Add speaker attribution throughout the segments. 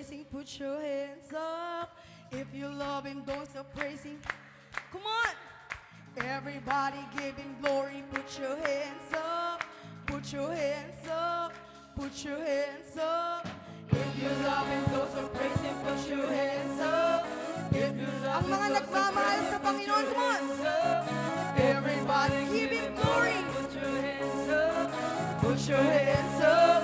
Speaker 1: praising, put your hands up. If you love him, don't stop praising. Come on. Everybody give him glory, put your hands up. Put your hands up. Put your hands up. If you love him, don't stop praising, put your hands up. If you love him, don't stop praising, put your hands up. Everybody give him glory. Put your hands up. Put your hands up.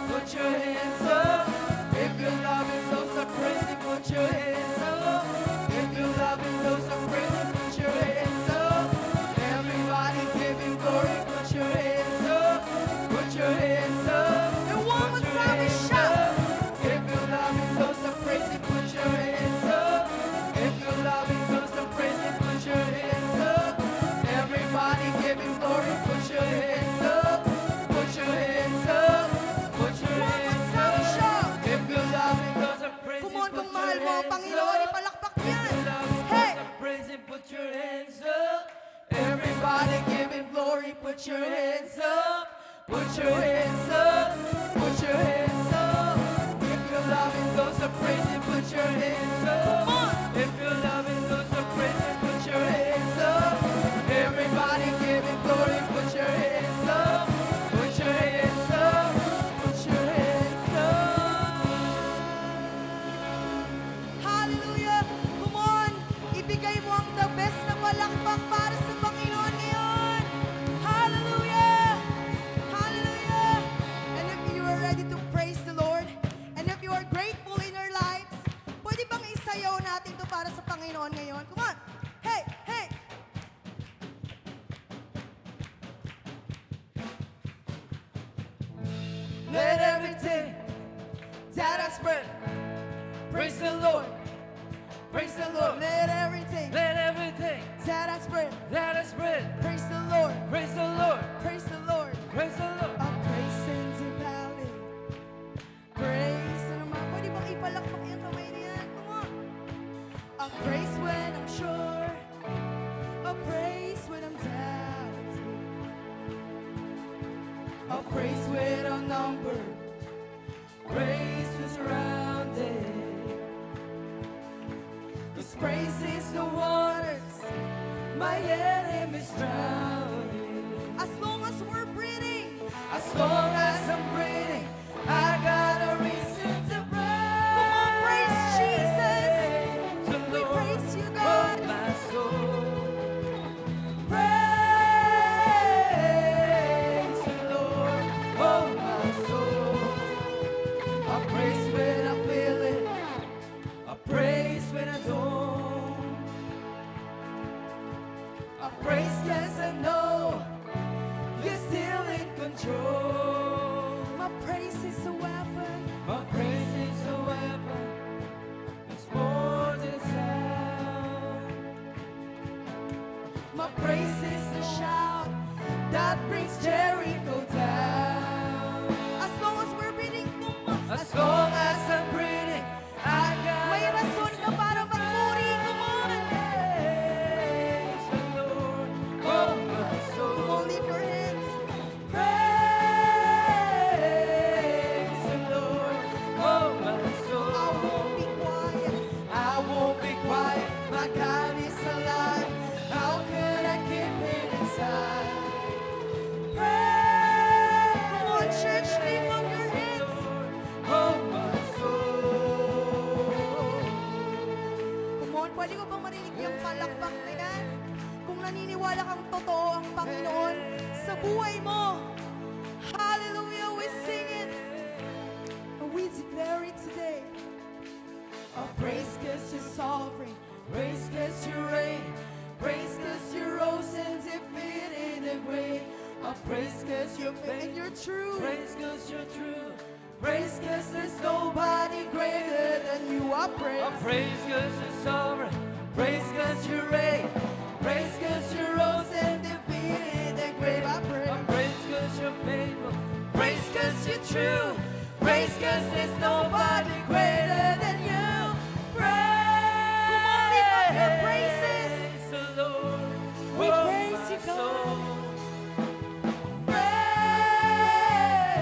Speaker 1: Put your hands up. If you love him, don't stop praising, put your hands up. If you love him, don't stop praising, put your hands up. Everybody give him glory, put your hands up. Put your hands up. And one more time we shout. If you love him, don't stop praising, put your hands up. If you love him, don't stop praising, put your hands up. Everybody give him glory, put your hands up. Put your hands up. Put your hands up. If you love him, don't stop praising, come on, kung mahal mo ang Panginoon, ipalakpak yan. Hey! Praise him, put your hands up. Everybody give him glory, put your hands up. Put your hands up. Put your hands up. If you love him, don't stop praising, put your hands up. If you love him, don't stop praising, put your hands up. Everybody give him glory, put your hands up. Put your hands up. Put your hands up. Hallelujah! Come on! Ibigay mo ang the best na palakpak para sa Panginoon ngayon. Hallelujah! Hallelujah! And if you are ready to praise the Lord, and if you are grateful in your lives, pwede bang isayaw natin to para sa Panginoon ngayon? Come on! Hey! Hey! Let everything that I spread praise the Lord. Praise the Lord. Let everything that I spread praise the Lord. Praise the Lord. Praise the Lord. Praise the Lord. A praise sends a valley. Praise the Lord. Pwede bang ipalakpak yung kamay niyan? Come on. A praise when I'm sure. A praise when I'm doubting. A praise when I'm numbered. Praise when surrounded. This praise is the waters my enemies drowning. As long as we're breathing, as long as I'm breathing, I got a reason to praise. Come on, praise Jesus. We praise you, God. My soul. Praise the Lord, oh my soul. I praise when I feel it. I praise when I don't. I praise yes I know you're still in control. My praise is a weapon. My praise is a weapon. It's more than sound. My praise is the shout that brings Jericho down. As long as we're breathing, as long as I'm breathing, I got may rason ka para magpuri. Come on. Praise the Lord, oh my soul. Come on, lift your hands. Praise the Lord, oh my soul. I won't be quiet. I won't be quiet. My God is alive. How could I keep it inside? Praise. Come on, church, lift up your hands. Oh my soul. Come on, pwede ko bang marinig yung palakpak na yan? Kung naniniwala kang totoo ang Panginoon sa buhay mo. Hallelujah, we sing it. And we declare it today. Oh, praise cause you're sovereign. Praise cause you reign. Praise cause you rose and defeated the grave. Oh, praise cause you're faithful and you're true. Praise cause you're true. Praise cause there's nobody greater than you. I praise. Oh, praise cause you're sovereign. Praise cause you reign. Praise cause you rose and defeated the grave. I praise. Oh, praise cause you're faithful. Praise cause you're true. Praise cause there's nobody greater than you. Praise. Come on, lift up your praises. Praise the Lord. We praise you, God.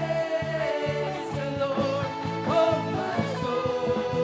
Speaker 1: Praise the Lord, oh my soul.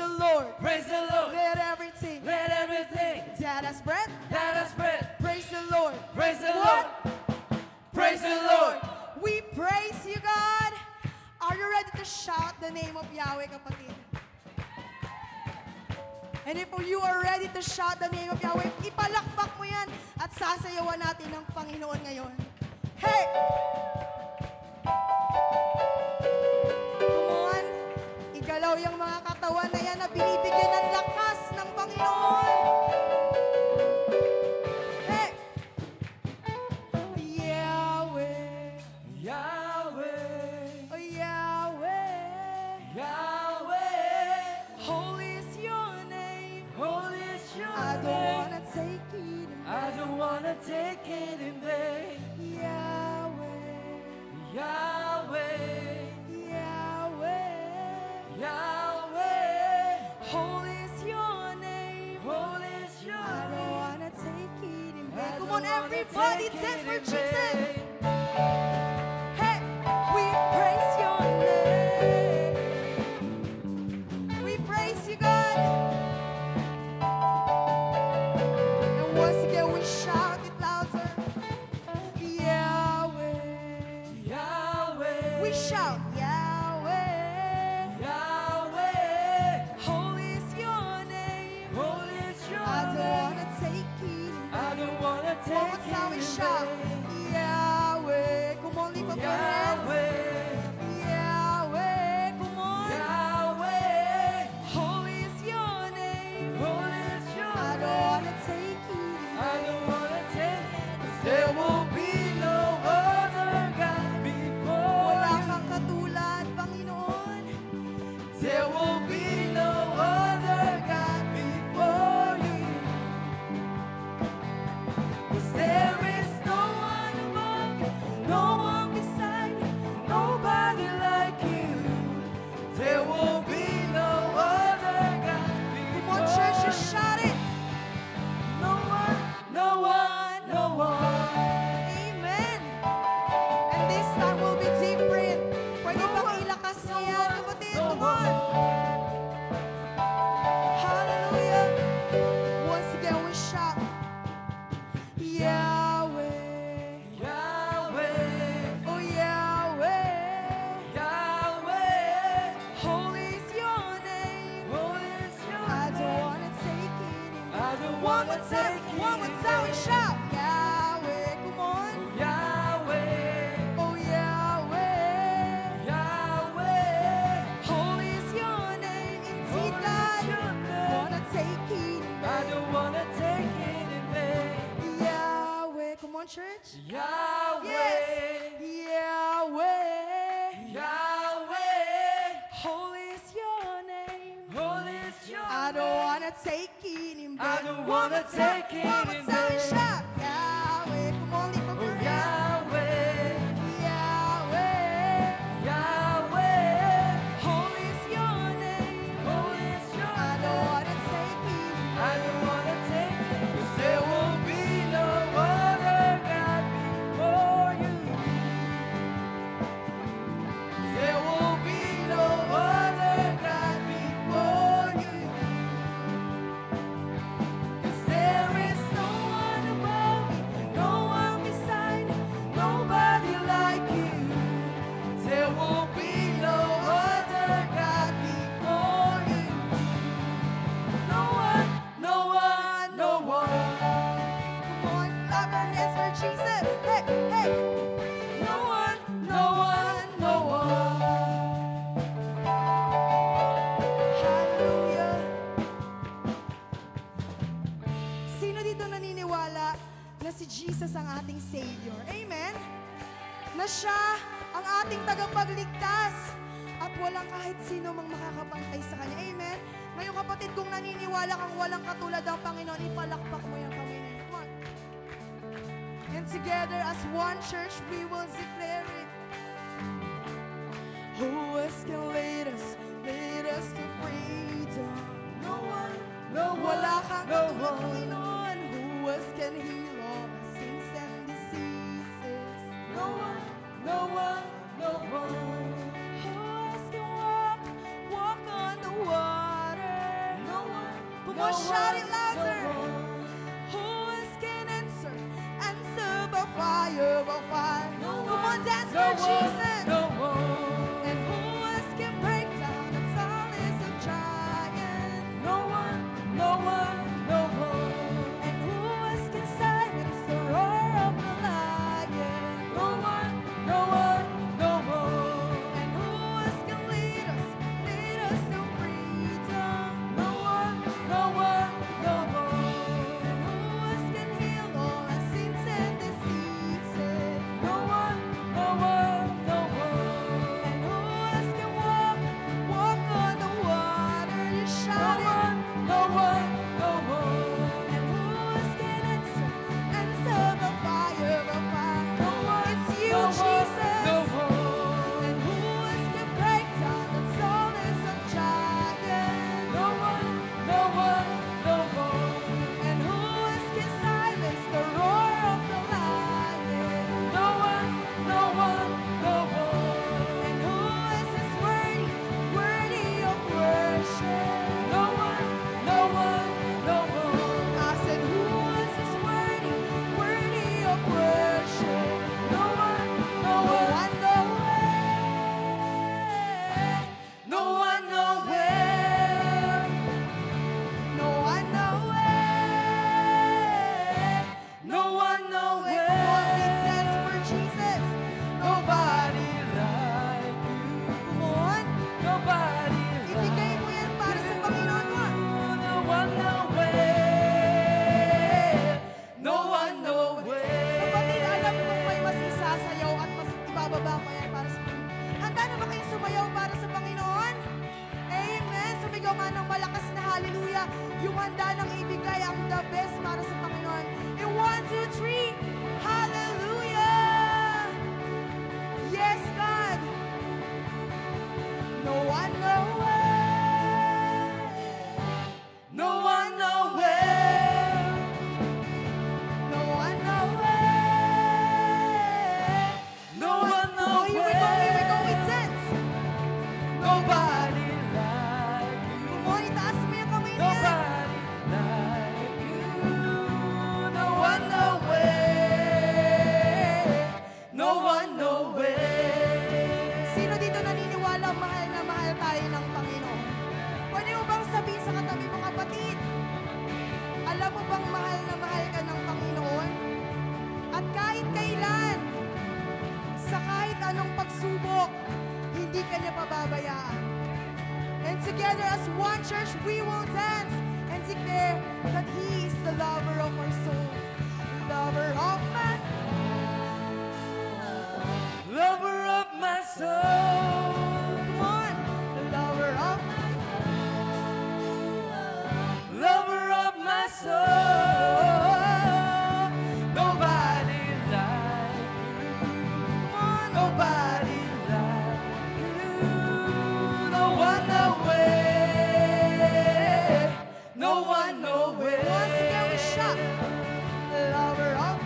Speaker 1: the Lord.
Speaker 2: Praise the Lord.
Speaker 1: Let everything
Speaker 2: Let everything
Speaker 1: that has breath
Speaker 2: that has breath
Speaker 1: praise the Lord.
Speaker 2: praise the
Speaker 1: What?
Speaker 2: Lord. Praise the Lord.
Speaker 1: We praise you, God. Are you ready to shout the name of Yahweh, kapatid? And if you are ready to shout the name of Yahweh, ipalakpak mo yan at sasayawan natin ng Panginoon ngayon. Hey! Come on! Igalaw yung mga katawan na yan na binibigyan ng lakas ng Panginoon. Hey! Yahweh!
Speaker 2: Yahweh.
Speaker 1: Oh, Yahweh!
Speaker 2: Yahweh.
Speaker 1: Holy is your name.
Speaker 2: Holy is your
Speaker 1: I don't
Speaker 2: name.
Speaker 1: wanna take it in
Speaker 2: I don't wanna take it in vain.
Speaker 1: Yahweh,
Speaker 2: Yahweh.
Speaker 1: Yahweh,
Speaker 2: Yahweh.
Speaker 1: holy is your name.
Speaker 2: Holy is your
Speaker 1: I don't
Speaker 2: name.
Speaker 1: wanna take it in
Speaker 2: I
Speaker 1: vain. Come
Speaker 2: don't
Speaker 1: on,
Speaker 2: wanna
Speaker 1: everybody,
Speaker 2: take
Speaker 1: dance
Speaker 2: it
Speaker 1: for
Speaker 2: in
Speaker 1: Jesus.
Speaker 2: vain.
Speaker 1: Hey, we praise your name. We praise you, God. And once again, we shout it louder. Yahweh.
Speaker 2: Yahweh.
Speaker 1: We shout, Yahweh.
Speaker 2: Yahweh.
Speaker 1: Holy is your name.
Speaker 2: Holy is your
Speaker 1: I don't
Speaker 2: name.
Speaker 1: wanna take it.
Speaker 2: I don't wanna
Speaker 1: One
Speaker 2: take
Speaker 1: more time we
Speaker 2: it in
Speaker 1: shout,
Speaker 2: vain.
Speaker 1: Yahweh. Come on, lift up your hands.
Speaker 2: Yahweh.
Speaker 1: Yahweh, come on.
Speaker 2: Yahweh.
Speaker 1: Holy is your name.
Speaker 2: Holy is your
Speaker 1: I don't
Speaker 2: name.
Speaker 1: wanna take it.
Speaker 2: I don't wanna take it. 'Cause there will be no other God before
Speaker 1: Wala
Speaker 2: you.
Speaker 1: kang katulad, Panginoon.
Speaker 2: There will be no other God before you. 'Cause there is no one above you, no one beside you, nobody like you. There will be no other God
Speaker 1: Come on,
Speaker 2: before
Speaker 1: church,
Speaker 2: you.
Speaker 1: just shout it.
Speaker 2: No one, no one, no one.
Speaker 1: Amen. And this time will be different. Pwede bang ilakas niya yan, kapatid? Come on. Hallelujah. Once again, we shout, Yahweh.
Speaker 2: Yahweh,
Speaker 1: Oh, Yahweh.
Speaker 2: Yahweh,
Speaker 1: Holy is your name.
Speaker 2: holy is your
Speaker 1: I don't
Speaker 2: name.
Speaker 1: wanna take it in.
Speaker 2: I don't
Speaker 1: One
Speaker 2: wanna
Speaker 1: more time,
Speaker 2: take it
Speaker 1: one more
Speaker 2: in
Speaker 1: time, we
Speaker 2: vain.
Speaker 1: shout, Yahweh. Come on.
Speaker 2: Yahweh,
Speaker 1: Oh, Yahweh.
Speaker 2: Yahweh,
Speaker 1: Holy is your name, indeed,
Speaker 2: Holy is
Speaker 1: God.
Speaker 2: your name.
Speaker 1: Wanna take it,
Speaker 2: I don't wanna take it in vain.
Speaker 1: Yahweh. Come on, church.
Speaker 2: Yahweh,
Speaker 1: Yes, Yahweh.
Speaker 2: Yahweh,
Speaker 1: Holy is your name.
Speaker 2: holy is your
Speaker 1: I don't
Speaker 2: name.
Speaker 1: wanna take it in vain.
Speaker 2: I don't
Speaker 1: One
Speaker 2: wanna
Speaker 1: more time,
Speaker 2: take it
Speaker 1: one more
Speaker 2: in
Speaker 1: time,
Speaker 2: vain.
Speaker 1: shout, Yahweh. Come on, lift up
Speaker 2: Oh,
Speaker 1: your hands.
Speaker 2: Yahweh,
Speaker 1: Yahweh.
Speaker 2: Yahweh,
Speaker 1: Holy is your name.
Speaker 2: holy is your
Speaker 1: I don't
Speaker 2: name.
Speaker 1: wanna take it.
Speaker 2: I don't wanna take it, 'cause there will be no other God before you. There will be no other God before you. 'Cause there is no one above you, no one beside you, nobody like you. There will be no other God before you. No one, no one, no one.
Speaker 1: Come on, clap your hands for Jesus. Hey, hey.
Speaker 2: No one, no one, no one.
Speaker 1: Hallelujah. Sino dito naniniwala na si Jesus ang ating Savior? Amen? Na siya ang ating tagapagligtas at walang kahit sino mang makakapantay sa Kanya. Amen? Ngayon kapatid, kung naniniwala kang walang katulad ang Panginoon, ipalakpak mo yung kamay na yun. Come on. And together as one church, we will declare it. Who else can lead us to freedom?
Speaker 2: No one, no
Speaker 1: Wala
Speaker 2: one,
Speaker 1: kang
Speaker 2: no
Speaker 1: katulad,
Speaker 2: one.
Speaker 1: Panginoon. Who else can heal all our sins and diseases?
Speaker 2: No one, no one, no one.
Speaker 1: Who else can walk on the water? Come on, shout it louder. Who else can answer? Answer by fire, by fire. Come on, dance for Jesus.
Speaker 2: No one,
Speaker 1: And who else can break down the tallest of giants?
Speaker 2: no one, no one, no one.
Speaker 1: And who else can silence the roar of the lion?
Speaker 2: No one, no one, no one.
Speaker 1: And who else can lead us to freedom?
Speaker 2: No one, no one, no one.
Speaker 1: And who else can heal all our sins and diseases?
Speaker 2: No one, no one, no one.
Speaker 1: And who else can walk on the water? You
Speaker 2: No
Speaker 1: shout it.
Speaker 2: one, no one, no one.
Speaker 1: And who else can answer the fire, the fire?
Speaker 2: No one,
Speaker 1: It's you,
Speaker 2: no one,
Speaker 1: Jesus.
Speaker 2: no one.
Speaker 1: And who else can break down the tallest of giants?
Speaker 2: No one, no one, no one.
Speaker 1: And who else can silence the roar of the lion?
Speaker 2: No one, no one, no one.
Speaker 1: And who else is worthy of worship?
Speaker 2: No one, no one, no one.
Speaker 1: I said, who else is worthy of worship?
Speaker 2: No one, no
Speaker 1: No
Speaker 2: one,
Speaker 1: one, no way.
Speaker 2: no one, nowhere.
Speaker 1: No one, no way.
Speaker 2: No one,
Speaker 1: Come on, we
Speaker 2: nowhere.
Speaker 1: dance for Jesus.
Speaker 2: Nobody like you.
Speaker 1: Come on.
Speaker 2: Nobody
Speaker 1: Ibigay
Speaker 2: like
Speaker 1: mo yan para sa Panginoon mo.
Speaker 2: you. No one, nowhere. No one, nowhere.
Speaker 1: Kapatid, alam mo may mas isasayaw at mas ibababa ko yan para sa Panginoon. Handa na ba kayong sumayaw para sa Panginoon? Amen. Sumigaw nga ng malakas na hallelujah. Yung handa ng ibigay ang the best para sa Panginoon. In 1, 2, 3, hallelujah! Yes, God! No one, no way!
Speaker 2: No one, nowhere.
Speaker 1: No one, no way!
Speaker 2: No one,
Speaker 1: Oh, here we go, we
Speaker 2: nowhere.
Speaker 1: dance!
Speaker 2: Nobody like you.
Speaker 1: Come on, itaas mo yung kamay niya.
Speaker 2: Nobody like you. No one, nowhere. No one, nowhere.
Speaker 1: Sino dito naniniwala mahal na mahal tayo ng Panginoon? Pwede mo bang sabihin sa katabi mo, kapatid? Alam mo bang mahal na mahal ka ng Panginoon? At kahit kailan, sa kahit anong pagsubok, hindi ka niya pababayaan. And together as one church, we will dance and declare that He is the lover of our soul. Lover of my
Speaker 2: Lover of my soul.
Speaker 1: one, lover of my
Speaker 2: Lover of my soul. Nobody like you.
Speaker 1: one,
Speaker 2: Nobody like you. No one, nowhere. No one, nowhere.
Speaker 1: once again we shout, lover of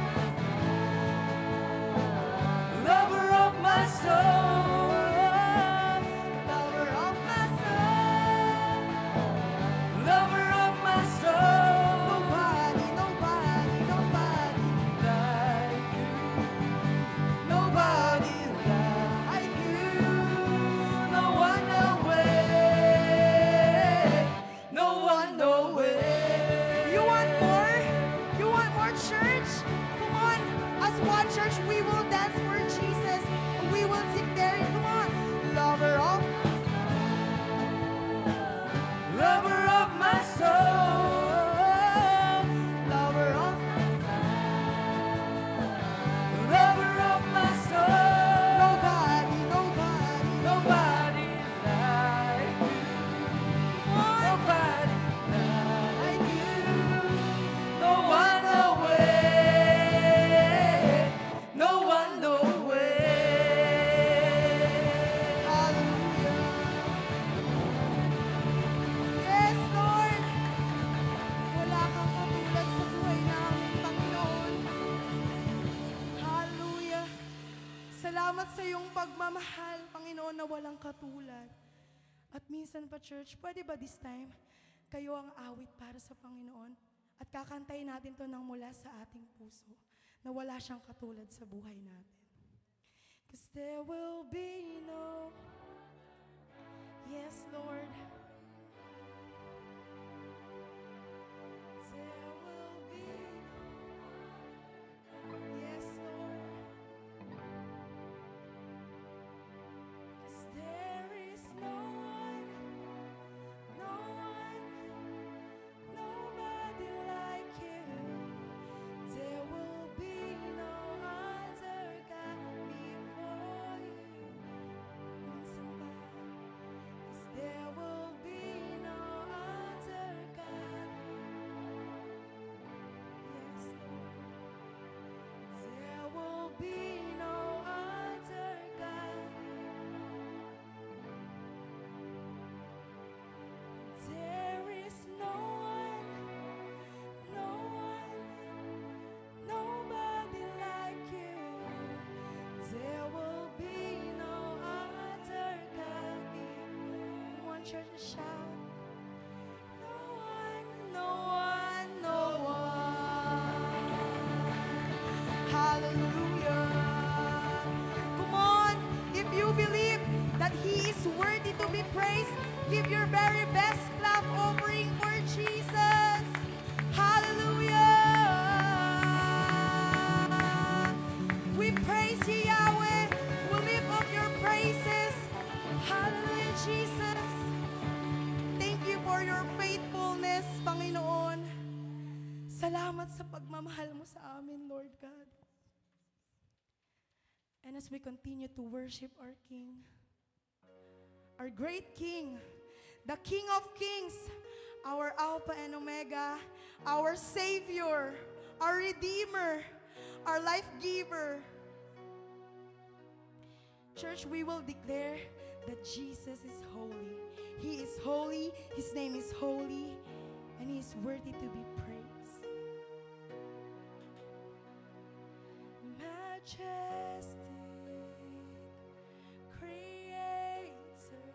Speaker 2: Lover of my soul.
Speaker 1: lover of my soul.
Speaker 2: Lover of my soul.
Speaker 1: Nobody, nobody, nobody
Speaker 2: Like you. Nobody like
Speaker 1: like you.
Speaker 2: no one, nowhere. No one, nowhere.
Speaker 1: You want more? You want more church? Come on, as one church, we will dance for Jesus. We will declare it. Come on, lover of
Speaker 2: Lover of my soul.
Speaker 1: lover of
Speaker 2: Lover of my soul.
Speaker 1: nobody, nobody,
Speaker 2: Nobody like you.
Speaker 1: one
Speaker 2: Nobody like
Speaker 1: like you.
Speaker 2: no one, nowhere. No one, nowhere.
Speaker 1: Hallelujah. Yes, Lord. Wala kang katulad sa buhay namin, Panginoon. Hallelujah. Salamat sa iyong pagmamahal, Panginoon, na walang katulad. At minsan pa, church, pwede ba this time? kayo ang awit para sa Panginoon. At kakantayin natin to ng mula sa ating puso na wala siyang katulad sa buhay natin. 'Cause there will be no, yes Lord, there will be no, yes Lord, 'cause there is no one, no one, nobody like you. There will be no other God before you. Minsan ba? 'Cause there will be no other God. Yes, Lord. There will be no other God. There is no one, no one, nobody like you. There will be no other God before. Come on, church, shout. No one, no one, no one. Hallelujah. Come on, if you believe that He is worthy to be praised, give your very best clap offering for Jesus. Hallelujah. We praise you, Yahweh. We lift up your praises. Hallelujah, Jesus. Thank you for your faithfulness, Panginoon. Salamat sa pagmamahal mo sa amin, Lord God. And as we continue to worship our King, our great King, the King of Kings, our Alpha and Omega, our Savior, our Redeemer, our life giver. Church, we will declare that Jesus is holy. He is holy, His name is holy, and He is worthy to be praised. Majestic Creator,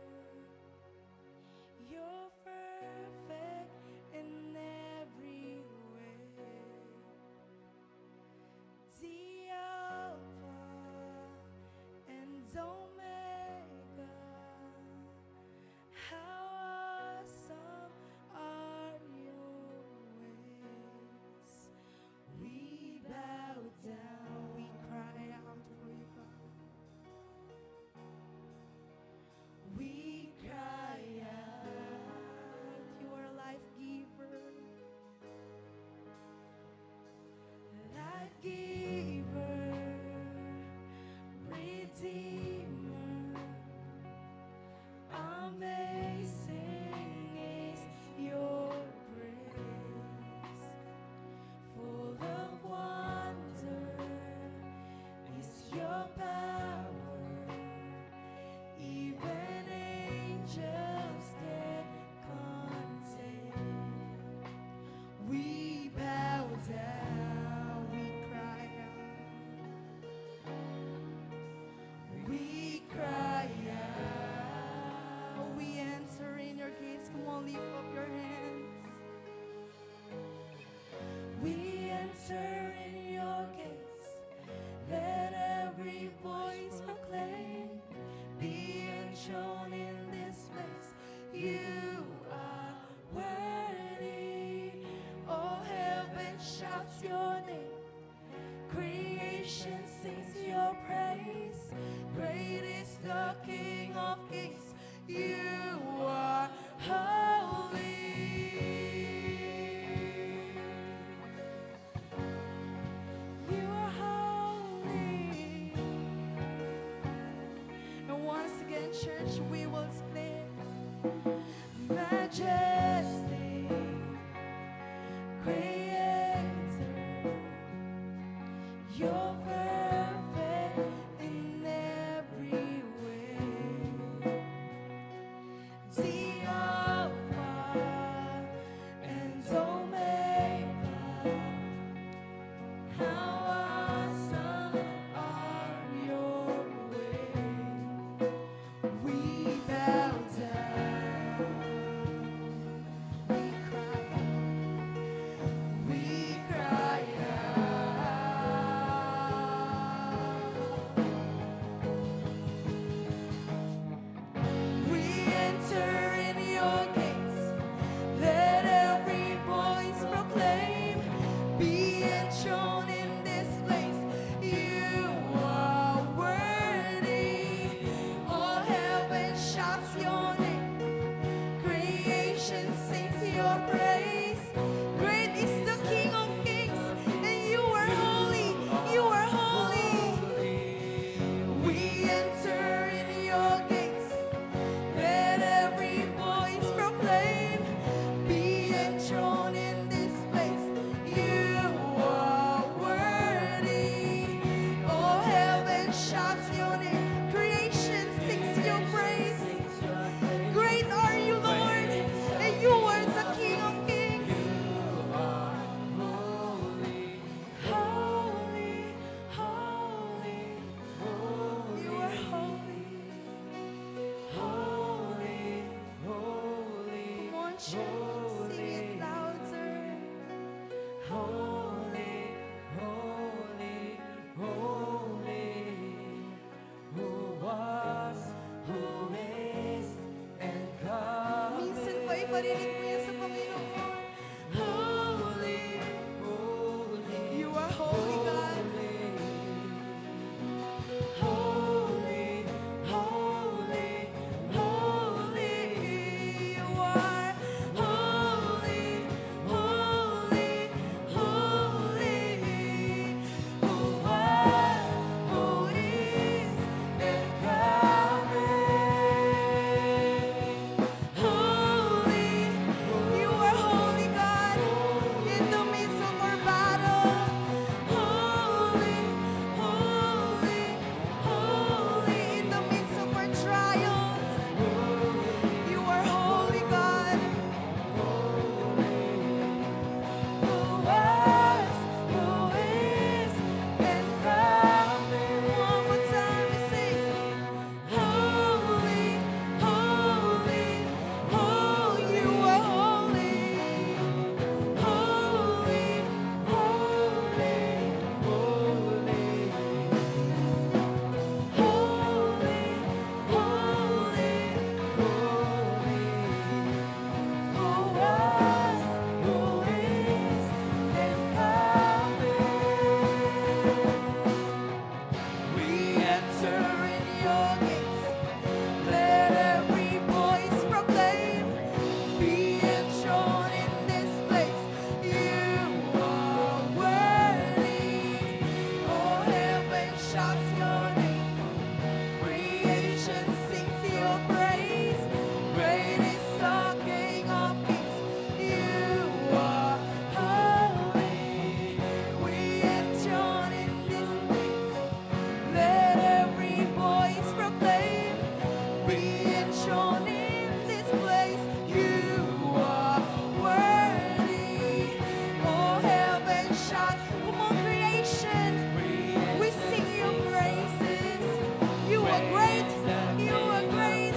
Speaker 1: You're perfect in every way. The Alpha and Omega, how awesome are your ways. We bow down, we cry out for you, God. We cry out, you are a life giver. Life giver, Redeemer, amazing is your grace. Full of wonder is your power. Even angels can contain. We bow down, we cry out. We cry out. We enter in your gates. Come on, lift up your hands. We enter in your gates. Let every voice proclaim, being shown in this place. You are worthy. Oh, heaven shouts your name. Creation sings your praise. Great is the King of Kings. You are holy. You are holy. And once again, church, we will declare majestic Creator, You're perfect in every way. The Alpha and Omega, how awesome are your ways. We bow down. church. Sing it louder.
Speaker 2: Holy, holy, holy, who was, who is, and
Speaker 1: Minsan
Speaker 2: coming.
Speaker 1: pa iparinig mo yan sa Panginoon.
Speaker 2: Holy, holy,
Speaker 1: You are holy, God.
Speaker 2: holy, holy, holy,
Speaker 1: You are
Speaker 2: holy, holy, holy, who was, who is, and coming. Holy,
Speaker 1: You are holy, God. In the midst of our battle.
Speaker 2: holy, holy, holy,
Speaker 1: In the midst of our trials. You are holy, God.
Speaker 2: who was, who is, and coming.
Speaker 1: One more time we sing.
Speaker 2: Holy, holy,
Speaker 1: Oh, you are holy.
Speaker 2: holy, holy, holy, holy, holy, holy, who was, who is, and coming. We enter in your gates. Let every voice proclaim, be enthroned in this place. You are worthy. Oh, heaven shouts your name. Creation sings your praise. Great is the King of Kings. You are holy. We enthrone in this place. Let every voice proclaim, be enthroned in this place. You are worthy. Oh, heaven shout. Come on, creation. We sing your praises. You are great. You are great.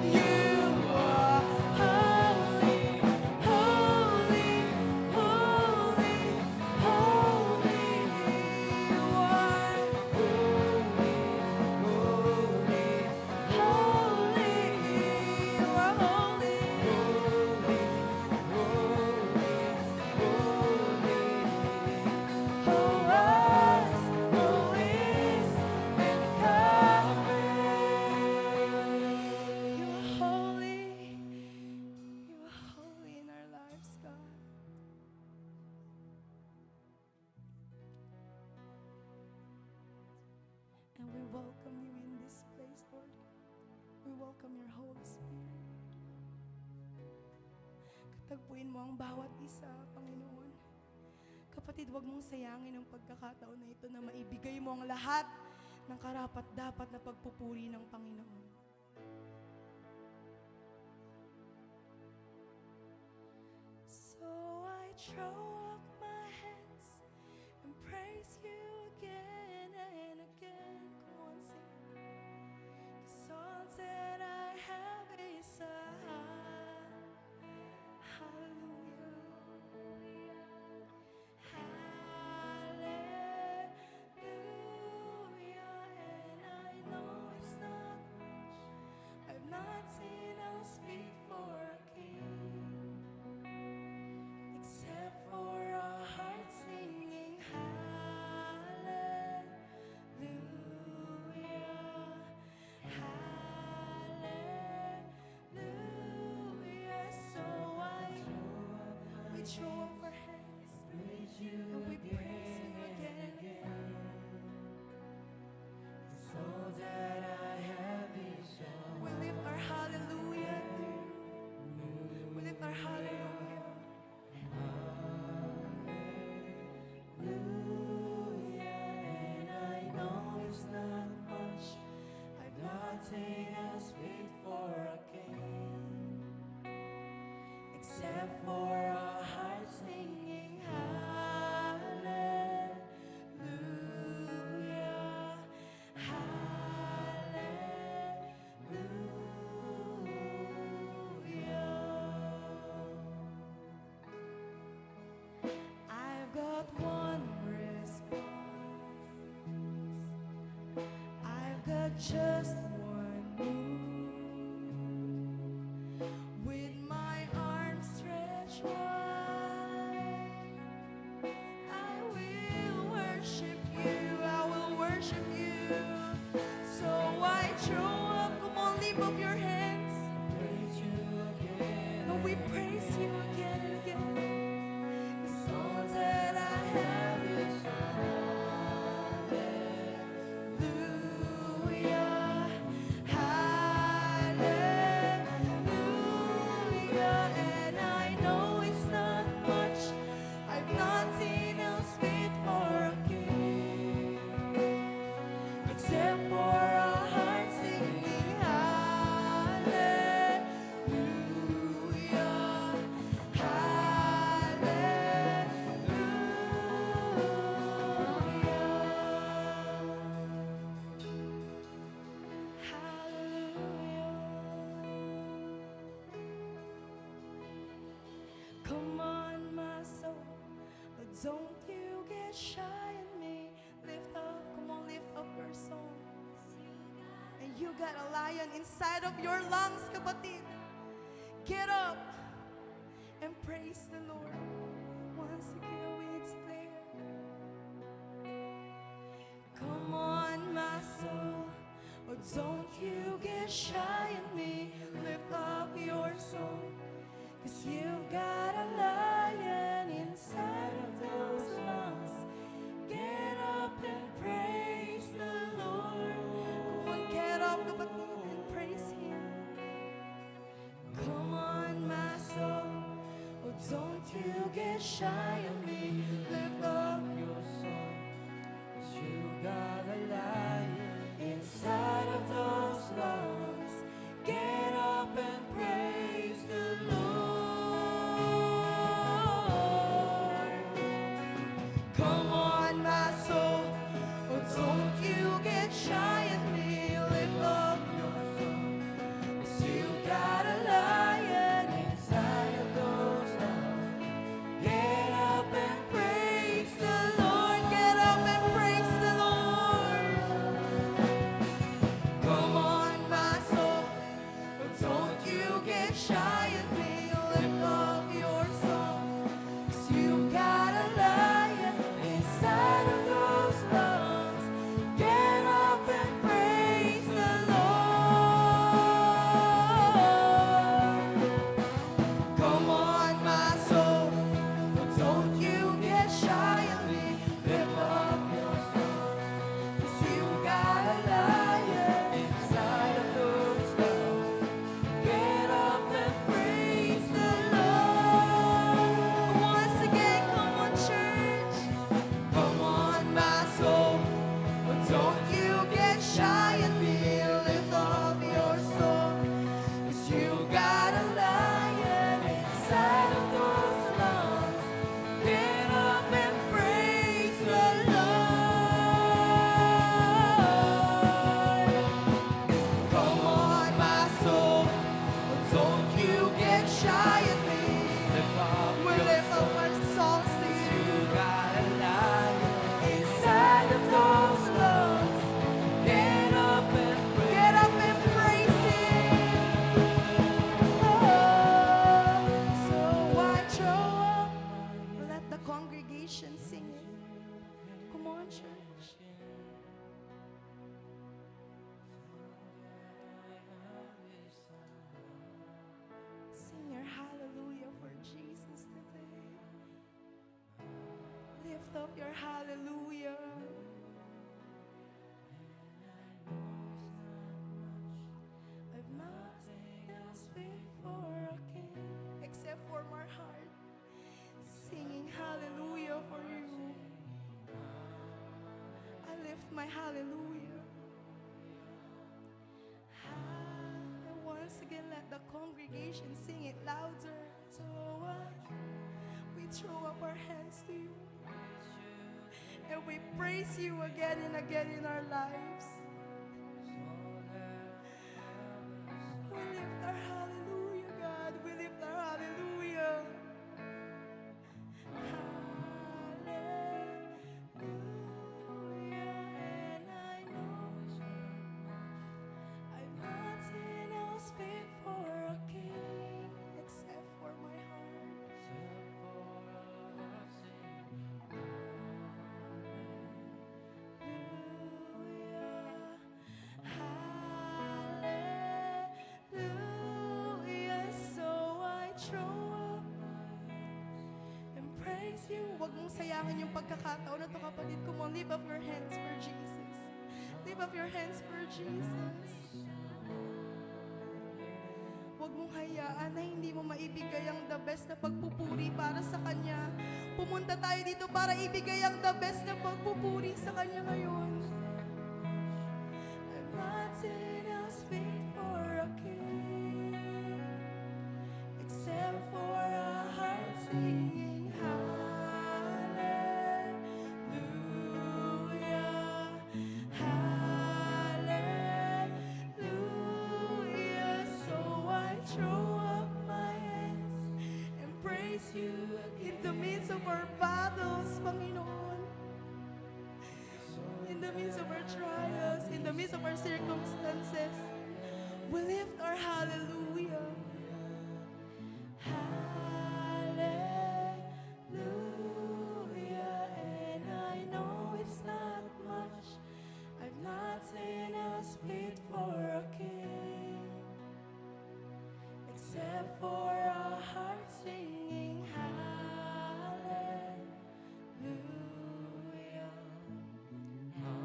Speaker 2: You are holy, holy, holy, holy. You are holy, holy, holy. You are holy, who was, who is, and coming.
Speaker 1: You are holy. You are holy in our lives, God. And we welcome you in this place, Lord. We welcome your Holy Spirit. Katagpuin mo ang bawat isa, Panginoon. Kapatid, huwag mong sayangin ang pagkakataon na ito na maibigay mo ang lahat ng karapat-dapat na pagpupuri ng Panginoon. So I throw up my hands and praise you again and again. Come on, sing. 'Cause all that I have is a hallelujah. Hallelujah. And I know it's not much. I've not seen us fit for a king. Except for a heart singing hallelujah, hallelujah. So we throw up our hands and we praise you again and again.
Speaker 2: All that I have is yours.
Speaker 1: We lift our hallelujah to you. We lift our hallelujah.
Speaker 2: And I know it's not much. I've not seen us fit for a king. Except for a heart singing hallelujah, hallelujah. And we praise you again and again. The songs that I have is hallelujah, hallelujah. And I know it's not much. I've nothing else fit for a king except for a heart singing hallelujah, hallelujah. Come on, my soul, don't you get shy on me. Lift up, come on, lift up your song. And you got a lion inside of your lungs, kapatid. Get up and praise the Lord. Once again, we declare, come on, my soul, oh, don't you get shy on me. Lift up your song, 'cause you got a lion inside of those lungs. Get up and praise the Lord. Come on, get up, kapatid, and praise Him. Come on, my soul, oh, don't you get shy on me. Lift up your song, 'cause you got a lion inside of those lungs. Get up and praise the Lord. Come on, my soul, oh, don't you get shy on me. Lift up your song, 'cause you got a lion inside of those lungs. Get up and praise the Lord. Get up and praise the Lord. Come on, my soul, but don't you get shy of me. Lift up your song, 'cause you got a lion inside of those lungs. Get up and praise the Lord. Come on, my soul, but don't you get shy of me. Lift up your song, 'cause you got a lion inside of those lungs. Get up and praise the Lord. Once again, come on, church. Come on, my soul, but don't you get shy of me. Lift up your soul, 'cause you got a lion inside of those lungs. Get up and praise the Lord. Come on, my soul, but don't you get shy of me. We lift up our songs to you. Got a lion inside of those lungs. Get up and praise Him. Oh, so why throw up? Let the congregation sing it. Come on, church. Sing your hallelujah for Jesus today. Lift up your hallelujah. I've nothing else fit for a king except for my heart singing hallelujah for you. I lift my hallelujah. And once again, let the congregation sing it louder. So we throw up our hands to you and we praise you again and again in our lives. We lift our hallelujah, God. We lift our hallelujah. Hallelujah. And I know I've nothing else fit for a king except for my heart. Hallelujah. praise you.
Speaker 1: Huwag mong sayangin yung pagkakataon na to, kapatid. Come on, lift up your hands for Jesus. Lift up your hands for Jesus. Huwag mong hayaan na hindi mo maibigay ang the best na pagpupuri para sa Kanya. Pumunta tayo dito para ibigay ang the best na pagpupuri sa Kanya ngayon.
Speaker 2: I'm not in us fit for a king, except for a heart singing hallelujah, hallelujah. So I throw up my hands and praise you
Speaker 1: In the midst of our battles, Panginoon. In the midst of our trials, in the midst of our circumstances, we lift our hallelujah.
Speaker 2: Hallelujah, and I know it's not much. I've not seen us fit for a king, except for a heart singing hallelujah, hallelujah.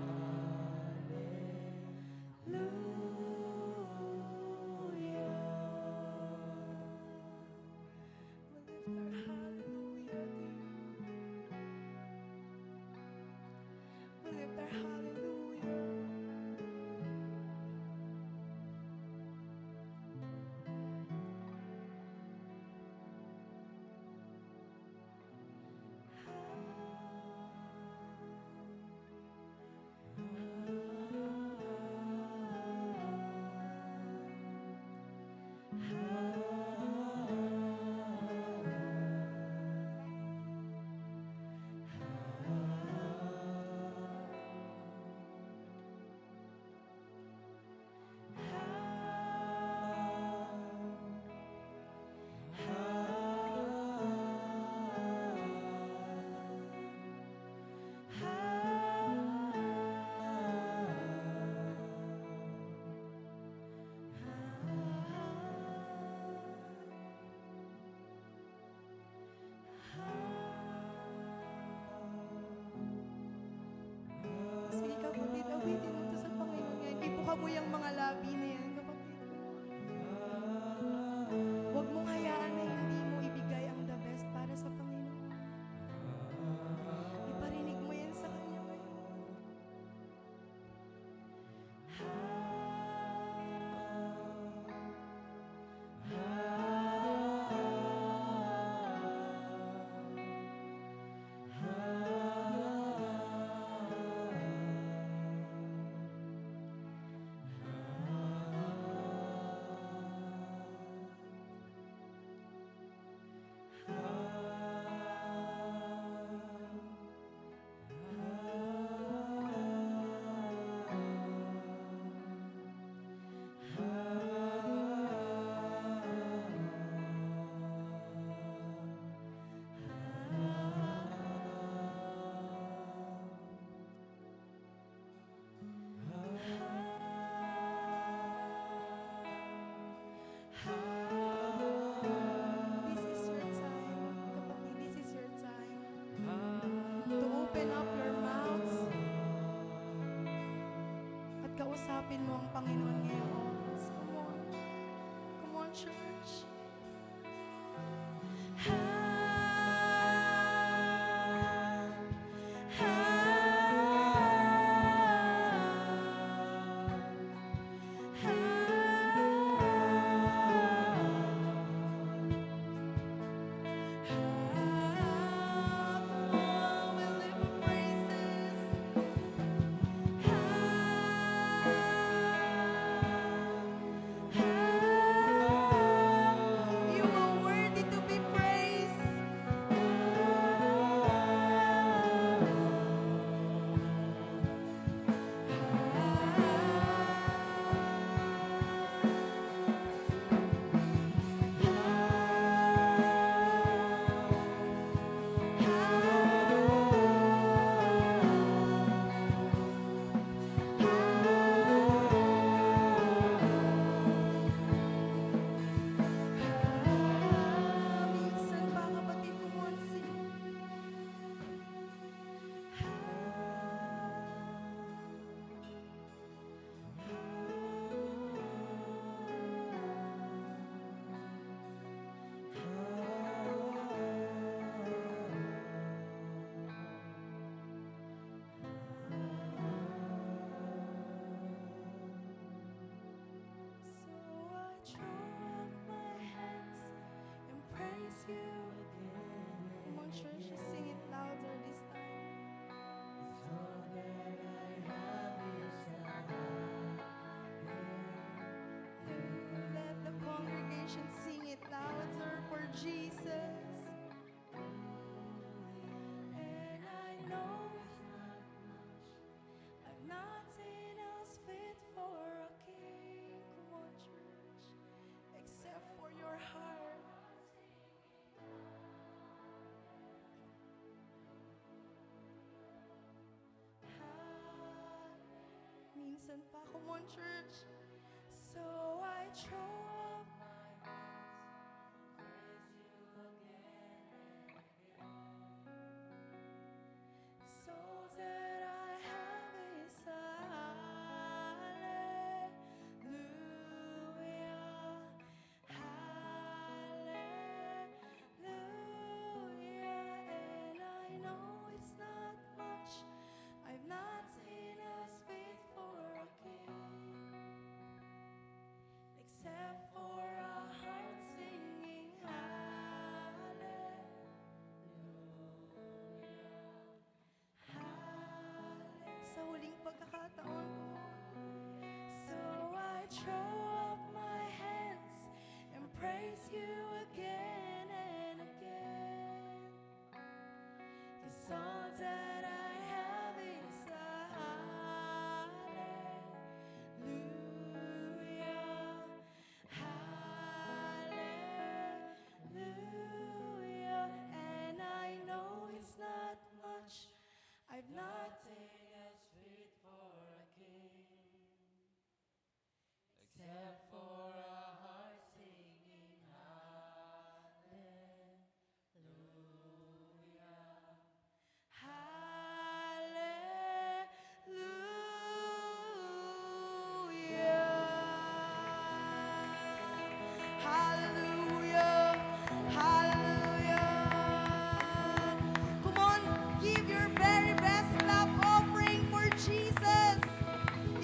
Speaker 2: you again.
Speaker 1: Come on, church, just sing it louder this time.
Speaker 2: All that I have is a hallelujah.
Speaker 1: Let the congregation sing it louder for Jesus.
Speaker 2: And I know it's not much. I've nothing else fit for a king.
Speaker 1: Come on, church, except for your heart. Minsan pa, come on, church.
Speaker 2: So I throw up my hands, praise you again and again. So that I have is a hallelujah, hallelujah. And I know it's not much. I've nothing else fit for a king, except for a heart singing hallelujah, hallelujah.
Speaker 1: Sa huling pagkakataon ko,
Speaker 2: So I throw up my hands and praise you again and again. 'Cause all that I have is a hallelujah, hallelujah. And I know it's not much. I've nothing else fit for a king, except for a heart singing hallelujah,
Speaker 1: hallelujah, hallelujah. Come on, give your very best clap offering for Jesus.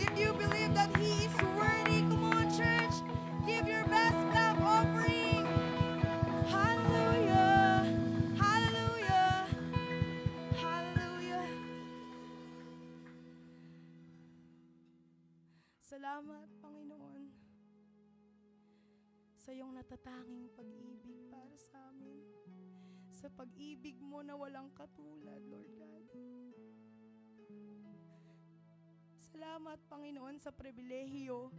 Speaker 1: If you believe that He is worthy, come on, church, give your best clap offering. Hallelujah, hallelujah, hallelujah. Salamat, Panginoon, sa iyong natatanging pag-ibig para sa amin. Sa pag-ibig mo na walang katulad, Lord God. Salamat, Panginoon, sa pribilehiyo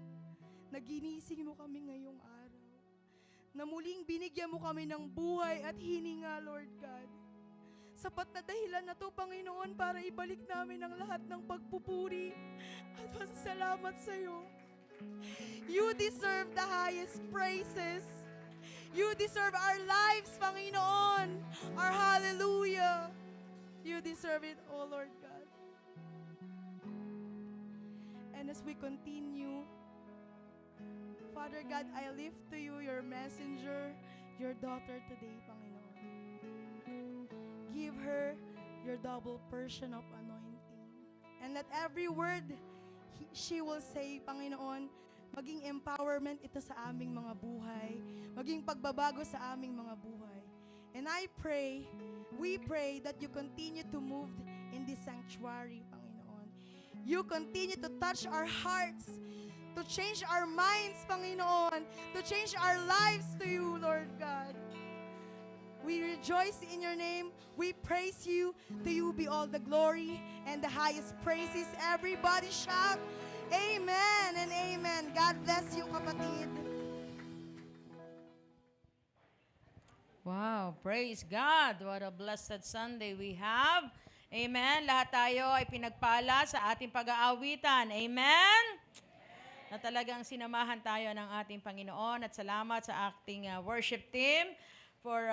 Speaker 1: na ginising mo kami ngayong araw. Na muling binigyan mo kami ng buhay at hininga, Lord God. Sapat na dahilan na to, Panginoon, para ibalik namin ang lahat ng pagpupuri at pasasalamat sa iyo. You deserve the highest praises. You deserve our lives, Panginoon. Our hallelujah. You deserve it, oh Lord God. And as we continue, Father God, I lift to you your messenger, your daughter today, Panginoon. Give her your double portion of anointing. And let every word she will say, Panginoon, maging empowerment ito sa aming mga buhay, maging pagbabago sa aming mga buhay. And I pray, we pray that you continue to move in this sanctuary, Panginoon. You continue to touch our hearts, to change our minds, Panginoon, to change our lives to you, Lord God. We rejoice in your name. We praise you. To you be all the glory and the highest praises. Everybody shout, Amen and Amen. God bless you, kapatid.
Speaker 3: Wow, praise God. What a blessed Sunday we have. Amen. Lahat tayo ay pinagpala sa ating pag-aawitan. Amen. Na talagang sinamahan tayo ng ating Panginoon, at salamat sa ating worship team for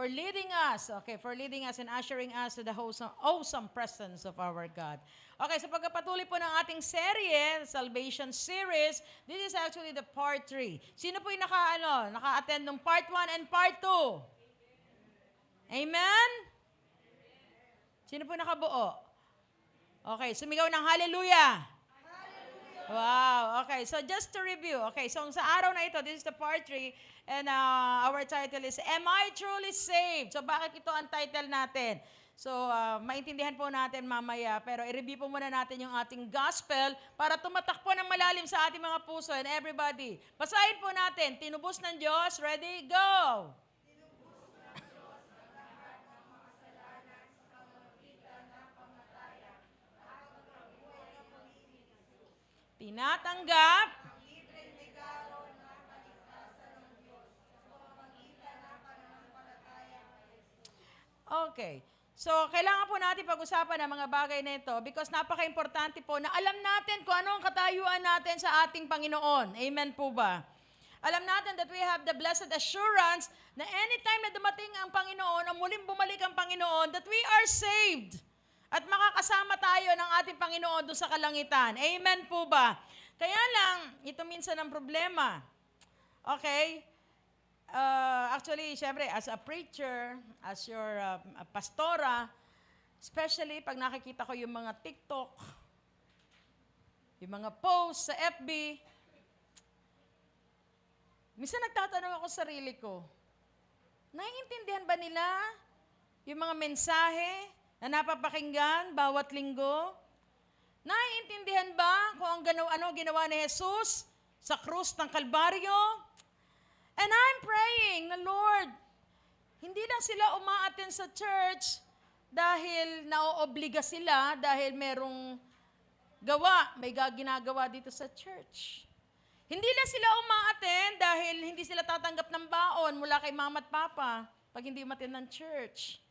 Speaker 3: leading us, for leading us and ushering us to the awesome presence of our God. Okay, sa pagpapatuloy po ng ating serye, Salvation Series, this is actually the part 3. Sino po yung naka-attend ng part 1 and part 2? Amen? Sino po nakabuo? Okay, sumigaw ng hallelujah. Wow. Okay, so just to review. Okay, so sa araw na ito, this is the part 3 and our title is Am I Truly Saved? So bakit ito ang title natin? So maintindihan po natin mamaya, pero i-review po muna natin yung ating gospel para tumatak po ng malalim sa ating mga puso and everybody. Basahin po natin. Tinubos ng Diyos. Ready? Go! Tinatanggap. Okay. So, kailangan po natin pag-usapan ang mga bagay na ito because napaka-importante po na alam natin kung ano ang katayuan natin sa ating Panginoon. Amen po ba? Alam natin that we have the blessed assurance na anytime na dumating ang Panginoon o muling bumalik ang Panginoon, that we are saved. At makakasama tayo ng ating Panginoon doon sa kalangitan. Amen po ba? Kaya lang, ito minsan ang problema. Okay? Actually, syempre, as a preacher, as your pastora, especially pag nakikita ko yung mga TikTok, yung mga posts sa FB, minsan nagtatanong ako sa sarili ko, naiintindihan ba nila yung mga mensahe na napapakinggan bawat linggo? Naiintindihan ba kung ano ginawa ni Jesus sa krus ng Kalbaryo? And I'm praying na Lord, hindi lang sila umaattend sa church dahil naoobliga sila, dahil merong gawa, may ginagawa dito sa church. Hindi lang sila umaattend dahil hindi sila tatanggap ng baon mula kay mama at papa pag hindi umattend ng church.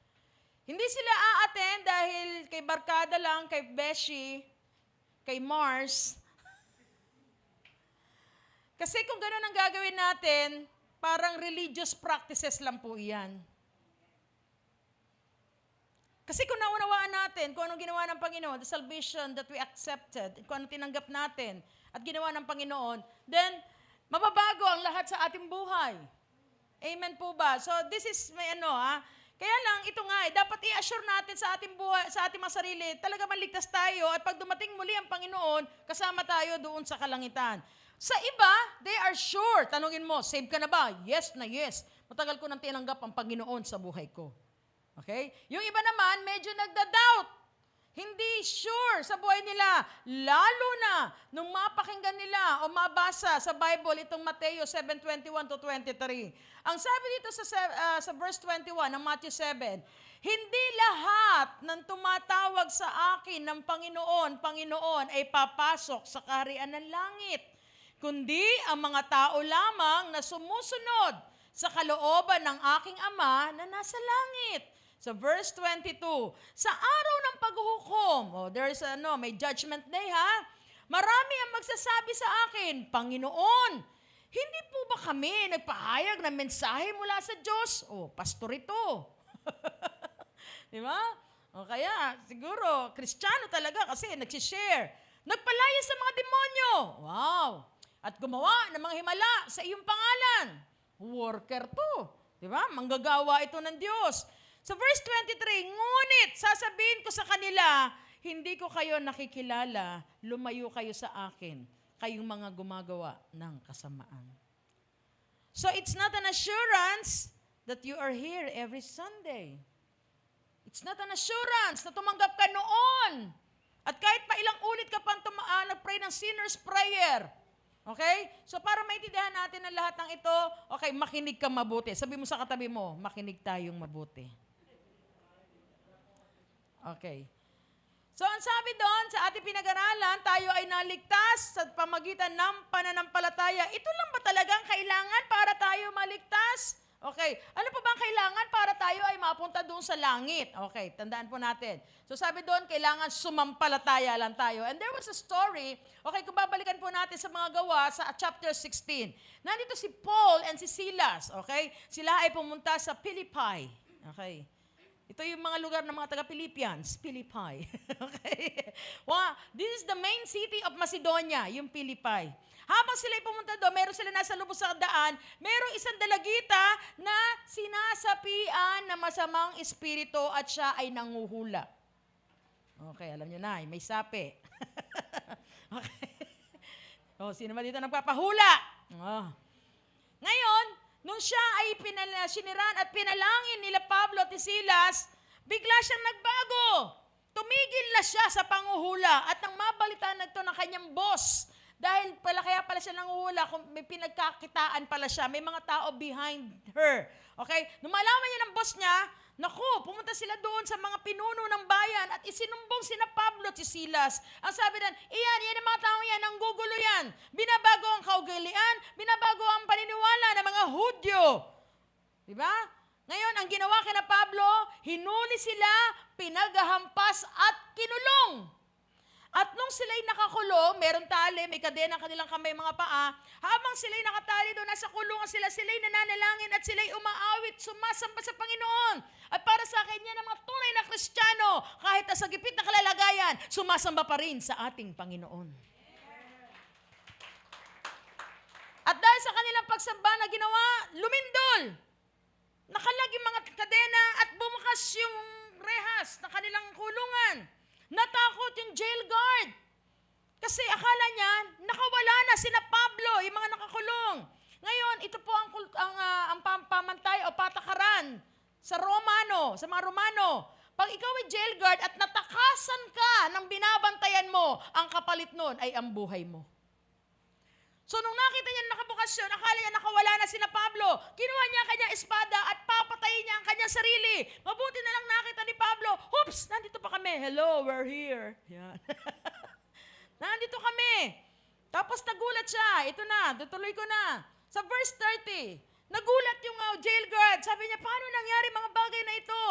Speaker 3: Hindi sila a-attend dahil kay barkada lang, kay Beshi, kay Mars. Kasi kung gano'n ang gagawin natin, parang religious practices lang po iyan. Kasi kung naunawaan natin kung anong ginawa ng Panginoon, the salvation that we accepted, kung anong tinanggap natin at ginawa ng Panginoon, then mababago ang lahat sa ating buhay. Amen po ba? So this is may kaya lang ito nga dapat i-assure natin sa ating buhay, sa ating mga sarili, talaga maligtas tayo at pag dumating muli ang Panginoon, kasama tayo doon sa kalangitan. Sa iba, they are sure. Tanungin mo, save ka na ba? Yes na yes. Matagal ko nang tinanggap ang Panginoon sa buhay ko. Okay? Yung iba naman, medyo nagda-doubt. Hindi sure sa buhay nila. Lalo na nung mapakinggan nila o mabasa sa Bible itong Mateo 7:21 to 23. Ang sabi dito sa verse 21 ng Matthew 7, hindi lahat ng tumatawag sa akin ng Panginoon ay papasok sa kaharian ng langit, kundi ang mga tao lamang na sumusunod sa kalooban ng aking Ama na nasa langit. So verse 22, sa araw ng paghuhukom, may judgment day ha, marami ang magsasabi sa akin, Panginoon, hindi po ba kami nagpahayag ng mensahe mula sa Diyos? Pastor ito. Di ba? O kaya, siguro, Kristiyano talaga kasi nagsishare. Nagpalaya sa mga demonyo. Wow! At gumawa ng mga himala sa iyong pangalan. Worker to. Di ba? Manggagawa ito ng Diyos. Sa verse 23, ngunit sasabihin ko sa kanila, hindi ko kayo nakikilala, lumayo kayo sa akin, kayong mga gumagawa ng kasamaan. So it's not an assurance that you are here every Sunday. It's not an assurance na tumanggap ka noon. At kahit pa ilang ulit ka pang nag-pray ng sinner's prayer. Okay? So para maintindihan natin ang lahat ng ito, okay, makinig ka mabuti. Sabi mo sa katabi mo, makinig tayong mabuti. Okay. So ang sabi doon sa ating pinag-aralan, tayo ay naligtas sa pamagitan ng pananampalataya. Ito lang ba talagang kailangan para tayo maligtas? Okay. Ano pa bang kailangan para tayo ay mapunta doon sa langit? Okay, tandaan po natin. So sabi doon, kailangan sumampalataya lang tayo. And there was a story, okay, kung babalikan po natin sa mga gawa sa chapter 16. Nandito si Paul and si Silas, okay? Sila ay pumunta sa Philippi. Okay. Ito yung mga lugar ng mga taga-Philippians, Philippi. Okay? Wow, this is the main city of Macedonia, yung Philippi. Habang sila pumunta doon, meron sila nasa lubos sa daan, merong isang dalagita na sinasapian ng masamang espiritu at siya ay nanguhula. Okay, alam nyo na, may sapi. Okay. O, sino ba dito nagpapahula? Oh. Ngayon, nung siya ay siniran at pinalangin nila Pablo at Silas, bigla siyang nagbago. Tumigil na siya sa panguhula at nang mabalitaan nagto ng kanyang boss, dahil kaya pala siya nanguhula, kung may pinagkakitaan pala siya, may mga tao behind her. Okay? Nung malaman niya ng boss niya, naku, pumunta sila doon sa mga pinuno ng bayan at isinumbong sina Pablo at si Silas. Ang sabi na, yan ang mga tao yan, ang gugulo yan. Binabago ang kaugalian, binabago ang paniniwala ng mga Hudyo. Diba? Ngayon, ang ginawa kina Pablo, hinuli sila, pinaghampas at kinulong. At nung sila'y nakakulong, meron tali, may kadena ang kanilang kamay, mga paa, habang sila'y nakatali doon, nasa kulungan sila'y nananalangin at sila'y umaawit, sumasamba sa Panginoon. At para sa akin yan, ang mga tunay na Kristiyano, kahit sa gipit na kalalagayan, sumasamba pa rin sa ating Panginoon. At dahil sa kanilang pagsamba na ginawa, lumindol. Nakalaging mga kadena at bumukas yung rehas na kanilang kulungan. Natakot yung jail guard. Kasi akala niya, nakawala na sina Pablo, yung mga nakakulong. Ngayon, ito po ang pamantay o patakaran sa mga Romano. Pag ikaw ay jail guard at natakasan ka ng binabantayan mo, ang kapalit nun ay ang buhay mo. So nung nakita niya nakabukas yun, akala niya nakawala na sina Pablo. Kinuha niya ang kanyang espada at papatayin niya ang kanyang sarili. Mabuti na lang nakita ni Pablo, oops, nandito pa kami. Hello, we're here. Yan. Nandito kami. Tapos nagulat siya. Ito na, tutuloy ko na. Sa verse 30, nagulat yung jail guard. Sabi niya, paano nangyari mga bagay na ito?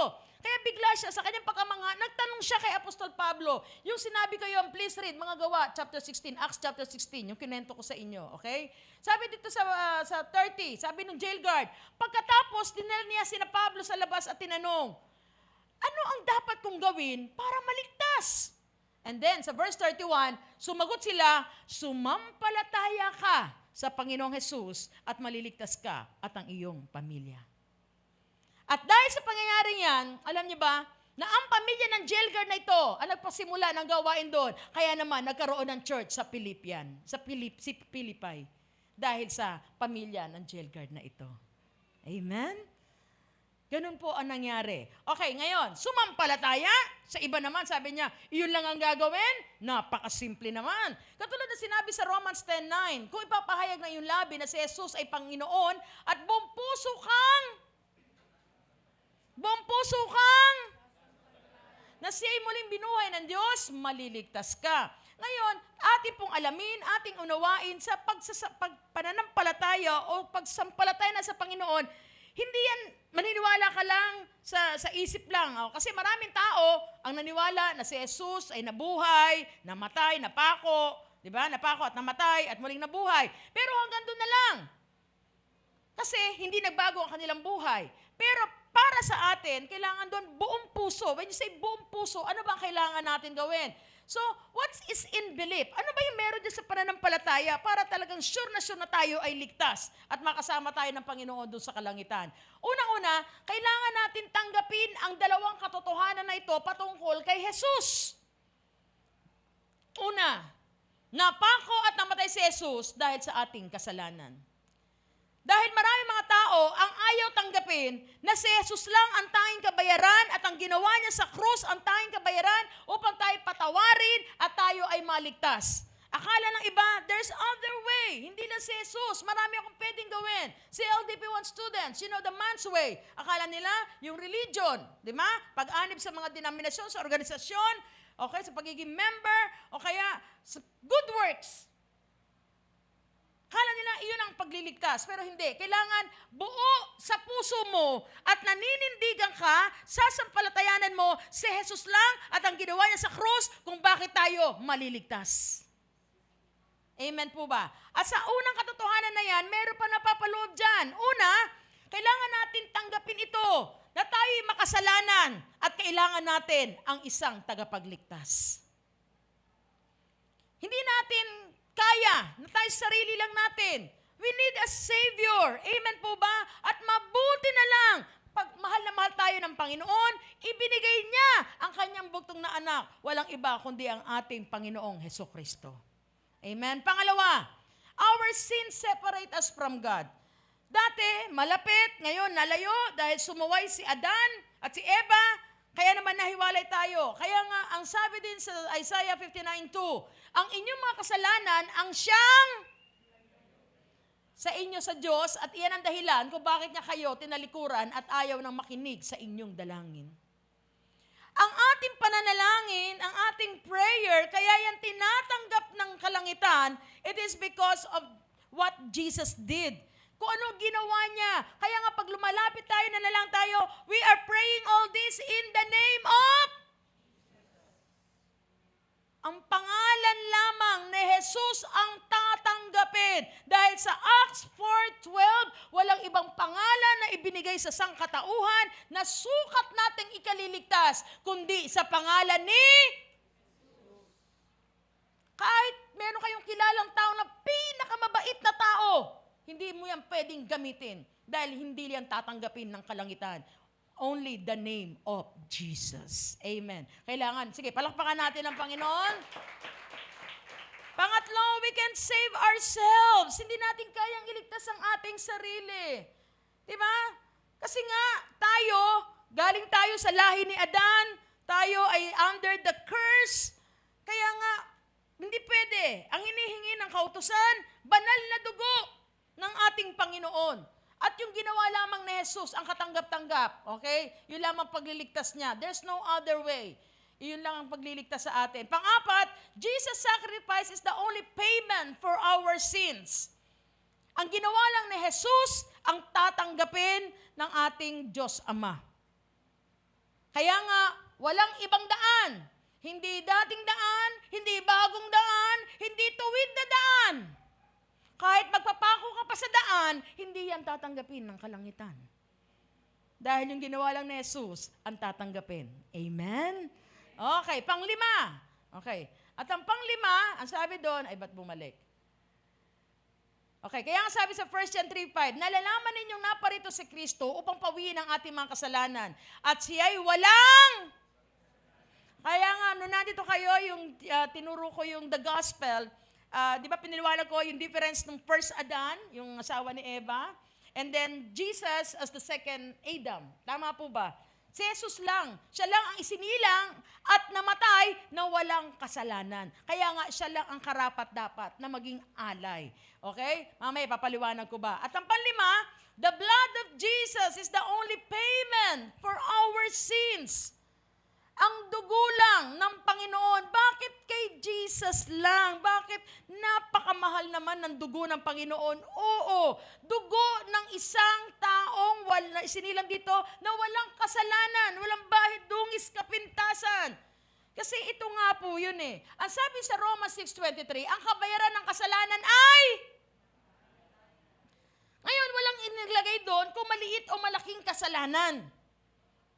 Speaker 3: Kaya bigla siya, sa kanyang pagkamangha, nagtanong siya kay Apostol Pablo. Yung sinabi ko yun, please read, mga Gawa, chapter 16, Acts chapter 16, yung kinento ko sa inyo, okay? Sabi dito sa 30, sabi ng jail guard, pagkatapos, dinala niya sina Pablo sa labas at tinanong, ano ang dapat kong gawin para maligtas? And then, sa verse 31, sumagot sila, sumampalataya ka sa Panginoong Jesus at maliligtas ka at ang iyong pamilya. At dahil sa pangyayaring yan, alam niyo ba, na ang pamilya ng jail guard na ito ang nagpasimula ng gawain doon. Kaya naman, nagkaroon ng church sa Philippi, dahil sa pamilya ng jail guard na ito. Amen? Ganun po ang nangyari. Okay, ngayon, sumampalataya. Sa iba naman, sabi niya, iyon lang ang gagawin? Napakasimple naman. Katulad na sinabi sa Romans 10:9, kung ipapahayag na iyong labi na si Jesus ay Panginoon at buong puso kang na siya'y muling binuhay ng Diyos, maliligtas ka. Ngayon, ating pong alamin, ating unawain sa pananampalataya o pagsampalataya na sa Panginoon, hindi yan maniniwala ka lang sa isip lang. Kasi maraming tao ang naniwala na si Jesus ay nabuhay, namatay, napako, di ba? Napako at namatay at muling nabuhay. Pero hanggang doon na lang. Kasi hindi nagbago ang kanilang buhay. Pero para sa atin, kailangan doon buong puso. When you say buong puso, ano ba ang kailangan natin gawin? So, what is in belief? Ano ba yung meron din sa pananampalataya para talagang sure na tayo ay ligtas at makasama tayo ng Panginoon doon sa kalangitan? Unang-una, kailangan natin tanggapin ang dalawang katotohanan na ito patungkol kay Jesus. Una, napako at namatay si Jesus dahil sa ating kasalanan. Dahil maraming mga tao ang ayaw tanggapin na si Jesus lang ang tanging kabayaran at ang ginawa niya sa krus ang tanging kabayaran upang tayo patawarin at tayo ay maligtas. Akala ng iba, there's other way. Hindi lang si Jesus. Marami akong pwedeng gawin. Si LDP1 students, the man's way. Akala nila, yung religion, di ba? Pag-anib sa mga denominasyon, sa organisasyon, okay, sa pagiging member, o kaya sa good works. Akala nila iyon ang pagliligtas, pero hindi. Kailangan buo sa puso mo at naninindigan ka, sasampalatayanan mo si Jesus lang at ang ginawa niya sa krus kung bakit tayo maliligtas. Amen po ba? At sa unang katotohanan na yan, meron pa napapaloob dyan. Una, kailangan natin tanggapin ito na tayo'y makasalanan at kailangan natin ang isang tagapagligtas. Hindi natin kaya na tayo sarili lang natin. We need a Savior. Amen po ba? At mabuti na lang, pag mahal na mahal tayo ng Panginoon, ibinigay niya ang kanyang bugtong na anak. Walang iba kundi ang ating Panginoong Hesukristo. Amen? Pangalawa, our sins separate us from God. Dati, malapit, ngayon nalayo dahil sumuway si Adan at si Eva, kaya naman nahiwalay tayo. Kaya nga, ang sabi din sa Isaiah 59:2, ang inyong mga kasalanan ang siyang sa inyo sa Diyos at iyan ang dahilan kung bakit niya kayo tinalikuran at ayaw nang makinig sa inyong dalangin. Ang ating pananalangin, ang ating prayer, kaya yan tinatanggap ng kalangitan, it is because of what Jesus did. Kung ano ginawa niya. Kaya nga pag lumalapit tayo, nanalang tayo, we are praying all this in the name of ang pangalan lamang ni Jesus ang tatanggapin. Dahil sa Acts 4:12, walang ibang pangalan na ibinigay sa sangkatauhan na sukat nating ikaliligtas, kundi sa pangalan ni kahit meron kayong kilalang tao na pinakamabait na tao, hindi mo yan pwedeng gamitin dahil hindi yan tatanggapin ng kalangitan. Only the name of Jesus. Amen. Kailangan, sige, palakpakan natin ang Panginoon. Pangatlo, we can save ourselves. Hindi natin kayang iligtas ang ating sarili. Diba? Kasi nga, galing tayo sa lahi ni Adan, tayo ay under the curse. Kaya nga, hindi pwede. Ang hinihingi ng kautusan, banal na dugo ng ating Panginoon. At yung ginawa lamang ni Jesus, ang katanggap-tanggap. Okay? Yun lamang pagliligtas niya. There's no other way. Yun lang ang pagliligtas sa atin. Pang-apat, Jesus' sacrifice is the only payment for our sins. Ang ginawa lang ni Jesus, ang tatanggapin ng ating Diyos Ama. Kaya nga, walang ibang daan. Hindi dating daan, hindi bagong daan, hindi tuwid na daan. Kahit magpapako ka pa sa daan, hindi yan tatanggapin ng kalangitan. Dahil yung ginawa lang ni Jesus, ang tatanggapin. Amen? Okay, panglima. Okay. At ang panglima, ang sabi doon, ay ba't bumalik? Okay, kaya ang sabi sa 1 John 3:5, nalalaman ninyong naparito si Kristo upang pawiin ang ating mga kasalanan. At siya'y walang... Kaya nga, nung nandito kayo, yung tinuro ko yung the gospel, di ba piniliwanag ko yung difference ng first Adan, yung asawa ni Eva, and then Jesus as the second Adam. Tama po ba? Si Jesus lang. Siya lang ang isinilang at namatay na walang kasalanan. Kaya nga siya lang ang karapat-dapat na maging alay. Okay? Mamaya papaliwanag ko ba. At ang panlima, the blood of Jesus is the only payment for our sins. Ang dugo lang ng Panginoon. Bakit kay Jesus lang? Bakit napakamahal naman ng dugo ng Panginoon? Oo, dugo ng isang taong isinilang dito na walang kasalanan, walang bahid, dungis, kapintasan. Kasi ito nga po yun eh. Ang sabi sa Romans 6:23, ang kabayaran ng kasalanan ay... Ngayon, walang inilagay doon kung maliit o malaking kasalanan.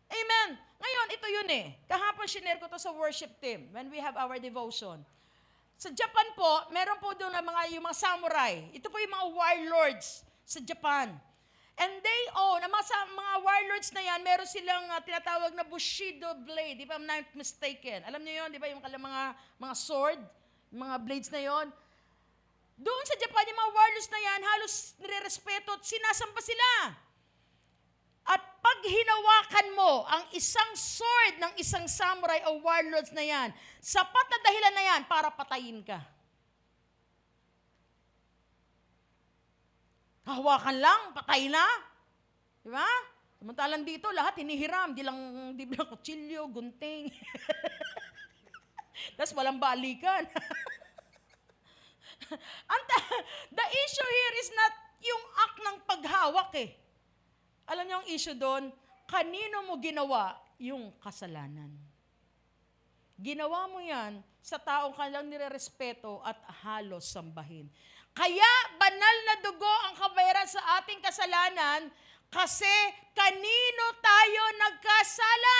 Speaker 3: Amen. Ngayon, ito yun eh. Kahapon, shinare ko to sa worship team when we have our devotion. Sa Japan po, meron po doon yung mga samurai. Ito po yung mga warlords sa Japan. And they own, ang mga warlords na yan, meron silang tinatawag na Bushido blade, if I'm not mistaken. Alam niyo yun, di ba, yung mga sword, mga blades na yon. Doon sa Japan, yung mga warlords na yan, halos nire-respeto at sinasamba sila. At pag hinawakan mo ang isang sword ng isang samurai o warlords na yan, sapat na dahilan na yan para patayin ka. Hawakan lang, patay na. Di ba? Samantalang dito, lahat hinihiram. Di lang kutsilyo, gunting. Tapos walang balikan. The issue here is not yung act ng paghawak eh. Alam niyo ang issue doon, kanino mo ginawa yung kasalanan? Ginawa mo yan sa taong kanilang nirerespeto at halos sambahin. Kaya banal na dugo ang kabayaran sa ating kasalanan kasi kanino tayo nagkasala?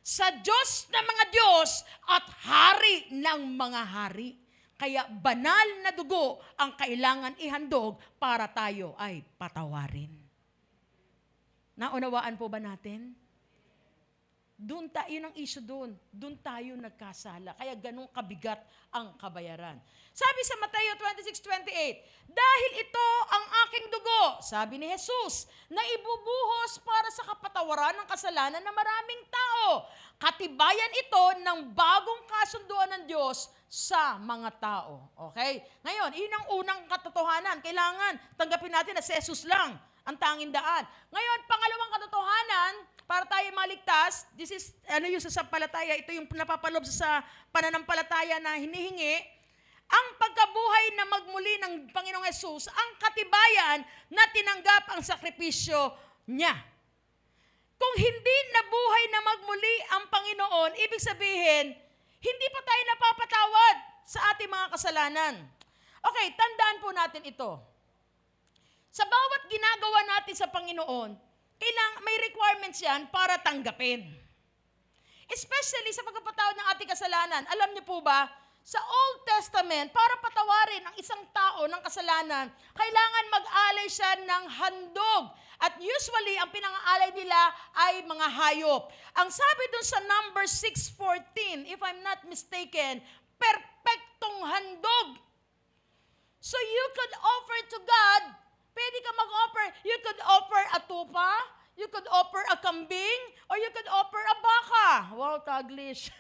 Speaker 3: Sa Diyos na mga Diyos at hari ng mga hari. Kaya banal na dugo ang kailangan ihandog para tayo ay patawarin. Naunawaan po ba natin? Yun ang issue doon. Doon tayo nagkasala. Kaya ganun kabigat ang kabayaran. Sabi sa Mateo 26:28, dahil ito ang aking dugo, sabi ni Jesus, na ibubuhos para sa kapatawaran ng kasalanan ng maraming tao. Katibayan ito ng bagong kasunduan ng Diyos sa mga tao. Okay? Ngayon, yun ang unang katotohanan. Kailangan tanggapin natin na si Jesus lang ang tanging daan. Ngayon, pangalawang katotohanan, para tayo maligtas, this is, yung sasampalataya, ito yung napapalob sa pananampalataya na hinihingi, ang pagkabuhay na magmuli ng Panginoong Hesus, ang katibayan na tinanggap ang sakripisyo niya. Kung hindi nabuhay na magmuli ang Panginoon, ibig sabihin, hindi pa tayo napapatawad sa ating mga kasalanan. Okay, tandaan po natin ito. Sa bawat ginagawa natin sa Panginoon, kailangan may requirements yan para tanggapin. Especially sa pagpapatawad ng ating kasalanan. Alam niyo po ba, sa Old Testament, para patawarin ang isang tao ng kasalanan, kailangan mag-alay siya ng handog. At usually, ang pinang-aalay nila ay mga hayop. Ang sabi dun sa number 6:14, if I'm not mistaken, perpektong handog. So you could offer to God, pwede ka mag-offer, you could offer a tupa, you could offer a kambing, or you could offer a baka. Wow, Taglish.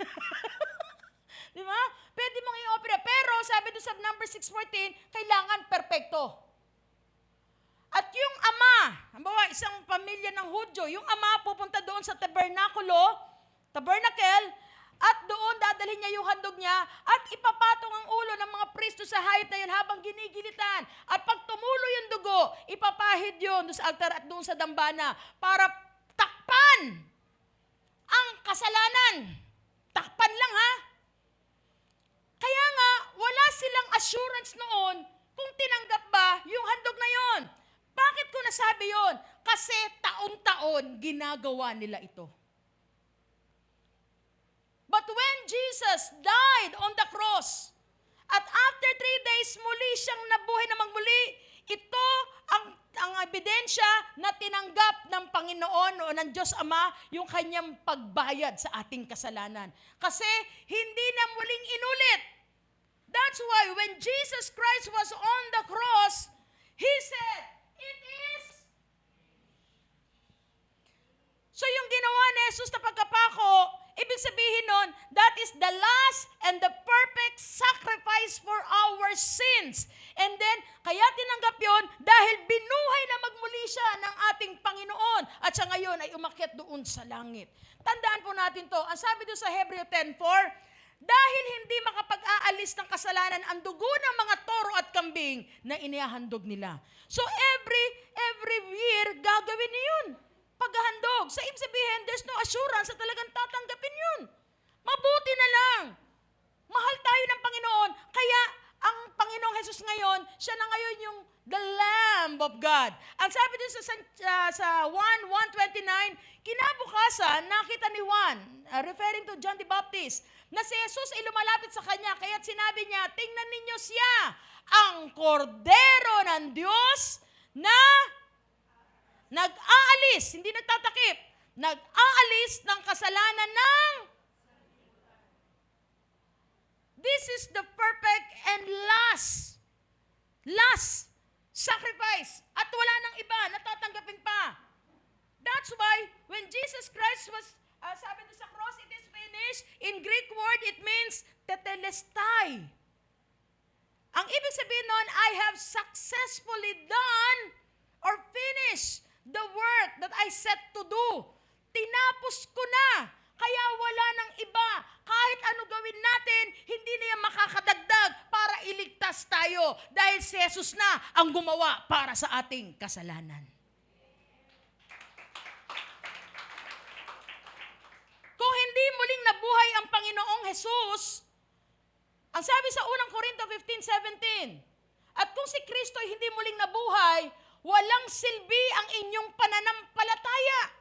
Speaker 3: Di ba? Pwede mong i-offer. Pero sabi doon sa number 6:14, kailangan perpekto. At yung ama, halimbawa isang pamilya ng Hudyo, yung ama pupunta doon sa tabernacle, at doon dadalhin niya yung handog niya at ipapatong ang ulo ng mga pristo sa hayop na yun habang ginigilitan. At pag tumulo yung dugo, ipapahid yun doon sa altar at doon sa dambana para takpan ang kasalanan. Takpan lang ha. Kaya nga, wala silang assurance noon kung tinanggap ba yung handog na yon. Bakit ko nasabi yon? Kasi taon-taon ginagawa nila ito. But when Jesus died on the cross, at after 3 days muli siyang nabuhay na magmuli, ito ang ebidensya na tinanggap ng Panginoon o ng Diyos Ama yung kanyang pagbayad sa ating kasalanan. Kasi hindi na muling inulit. That's why when Jesus Christ was on the cross, He said, it is. So yung ginawa ni Jesus na pagkapako, ibig sabihin nun, that is the last and the perfect sacrifice for our sins. And then, kaya tinanggap yon dahil binuhay na magmuli siya ng ating Panginoon. At siya ngayon ay umakyat doon sa langit. Tandaan po natin to. Ang sabi doon sa Hebreo 10:4, dahil hindi makapag-aalis ng kasalanan ang dugo ng mga toro at kambing na inihahandog nila. So every year, gagawin niyo yun. Paghahandog. Sa ibig sabihin, there's no assurance na talagang tatanggapin yun. Mabuti na lang. Mahal tayo ng Panginoon. Kaya ang Panginoong Jesus ngayon, siya na ngayon yung the Lamb of God. Ang sabi din sa 1:29, kinabukasan, nakita ni Juan, referring to John the Baptist, na si Jesus ay lumalapit sa kanya, kaya't sinabi niya, tingnan ninyo siya, ang kordero ng Diyos na nag-aalis, hindi nagtatakip, nag-aalis ng kasalanan ng. This is the perfect and last sacrifice. At wala nang iba, natatanggapin pa. That's why, when Jesus Christ was, sabi doon sa cross, it is finished. In Greek word, it means tetelestai. Ang ibig sabihin nun, I have successfully done or finished the work that I set to do. Tinapos ko na. Kaya wala nang iba. Kahit ano gawin natin, hindi na yan makakadagdag para iligtas tayo. Dahil si Jesus na ang gumawa para sa ating kasalanan. Kung hindi muling nabuhay ang Panginoong Jesus, ang sabi sa 1 Corinto 15:17, at kung si Kristo ay hindi muling nabuhay, walang silbi ang inyong pananampalataya.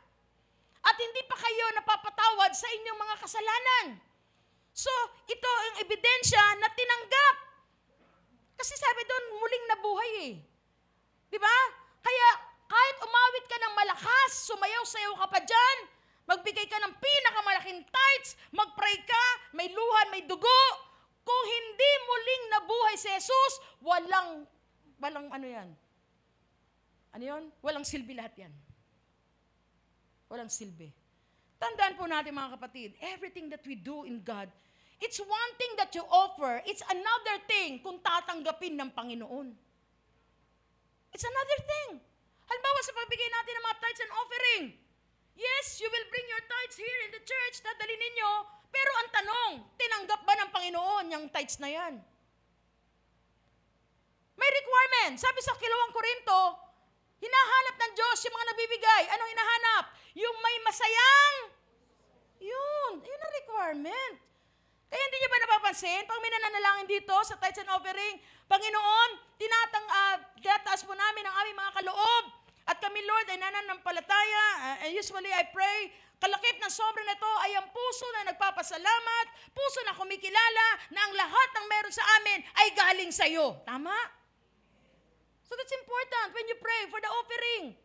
Speaker 3: At hindi pa kayo napapatawad sa inyong mga kasalanan. So, ito ang ebidensya na tinanggap. Kasi sabi doon, muling nabuhay eh. Di ba? Kaya kahit umawit ka ng malakas, sumayaw-sayaw ka pa dyan, magbigay ka ng pinakamalaking tithes, mag-pray ka, may luha, may dugo. Kung hindi muling nabuhay si Jesus, walang ano yan? Ano yun? Walang silbi lahat yan. Walang silbi. Tandaan po natin mga kapatid, everything that we do in God, it's one thing that you offer, it's another thing kung tatanggapin ng Panginoon. It's another thing. Halimbawa sa pagbigay natin ng mga tithes and offering, yes, you will bring your tithes here in the church, dadalhin ninyo, pero ang tanong, tinanggap ba ng Panginoon yung tithes na yan? May requirement. Sabi sa 2 Korinto, hinahanap ng Diyos yung mga nabibigay. Anong hinahanap? Yung may masayang, yun ang requirement. Kaya hindi niyo ba napapansin, pag may nananalangin dito sa tithes and offering, Panginoon, tinataas mo namin ang aming mga kaloob. At kami, Lord, ay nananampalataya. Usually I pray, kalakip ng sobra na ito ay ang puso na nagpapasalamat, puso na kumikilala na ang lahat ng meron sa amin ay galing sa iyo. Tama? So that's important when you pray for the offering.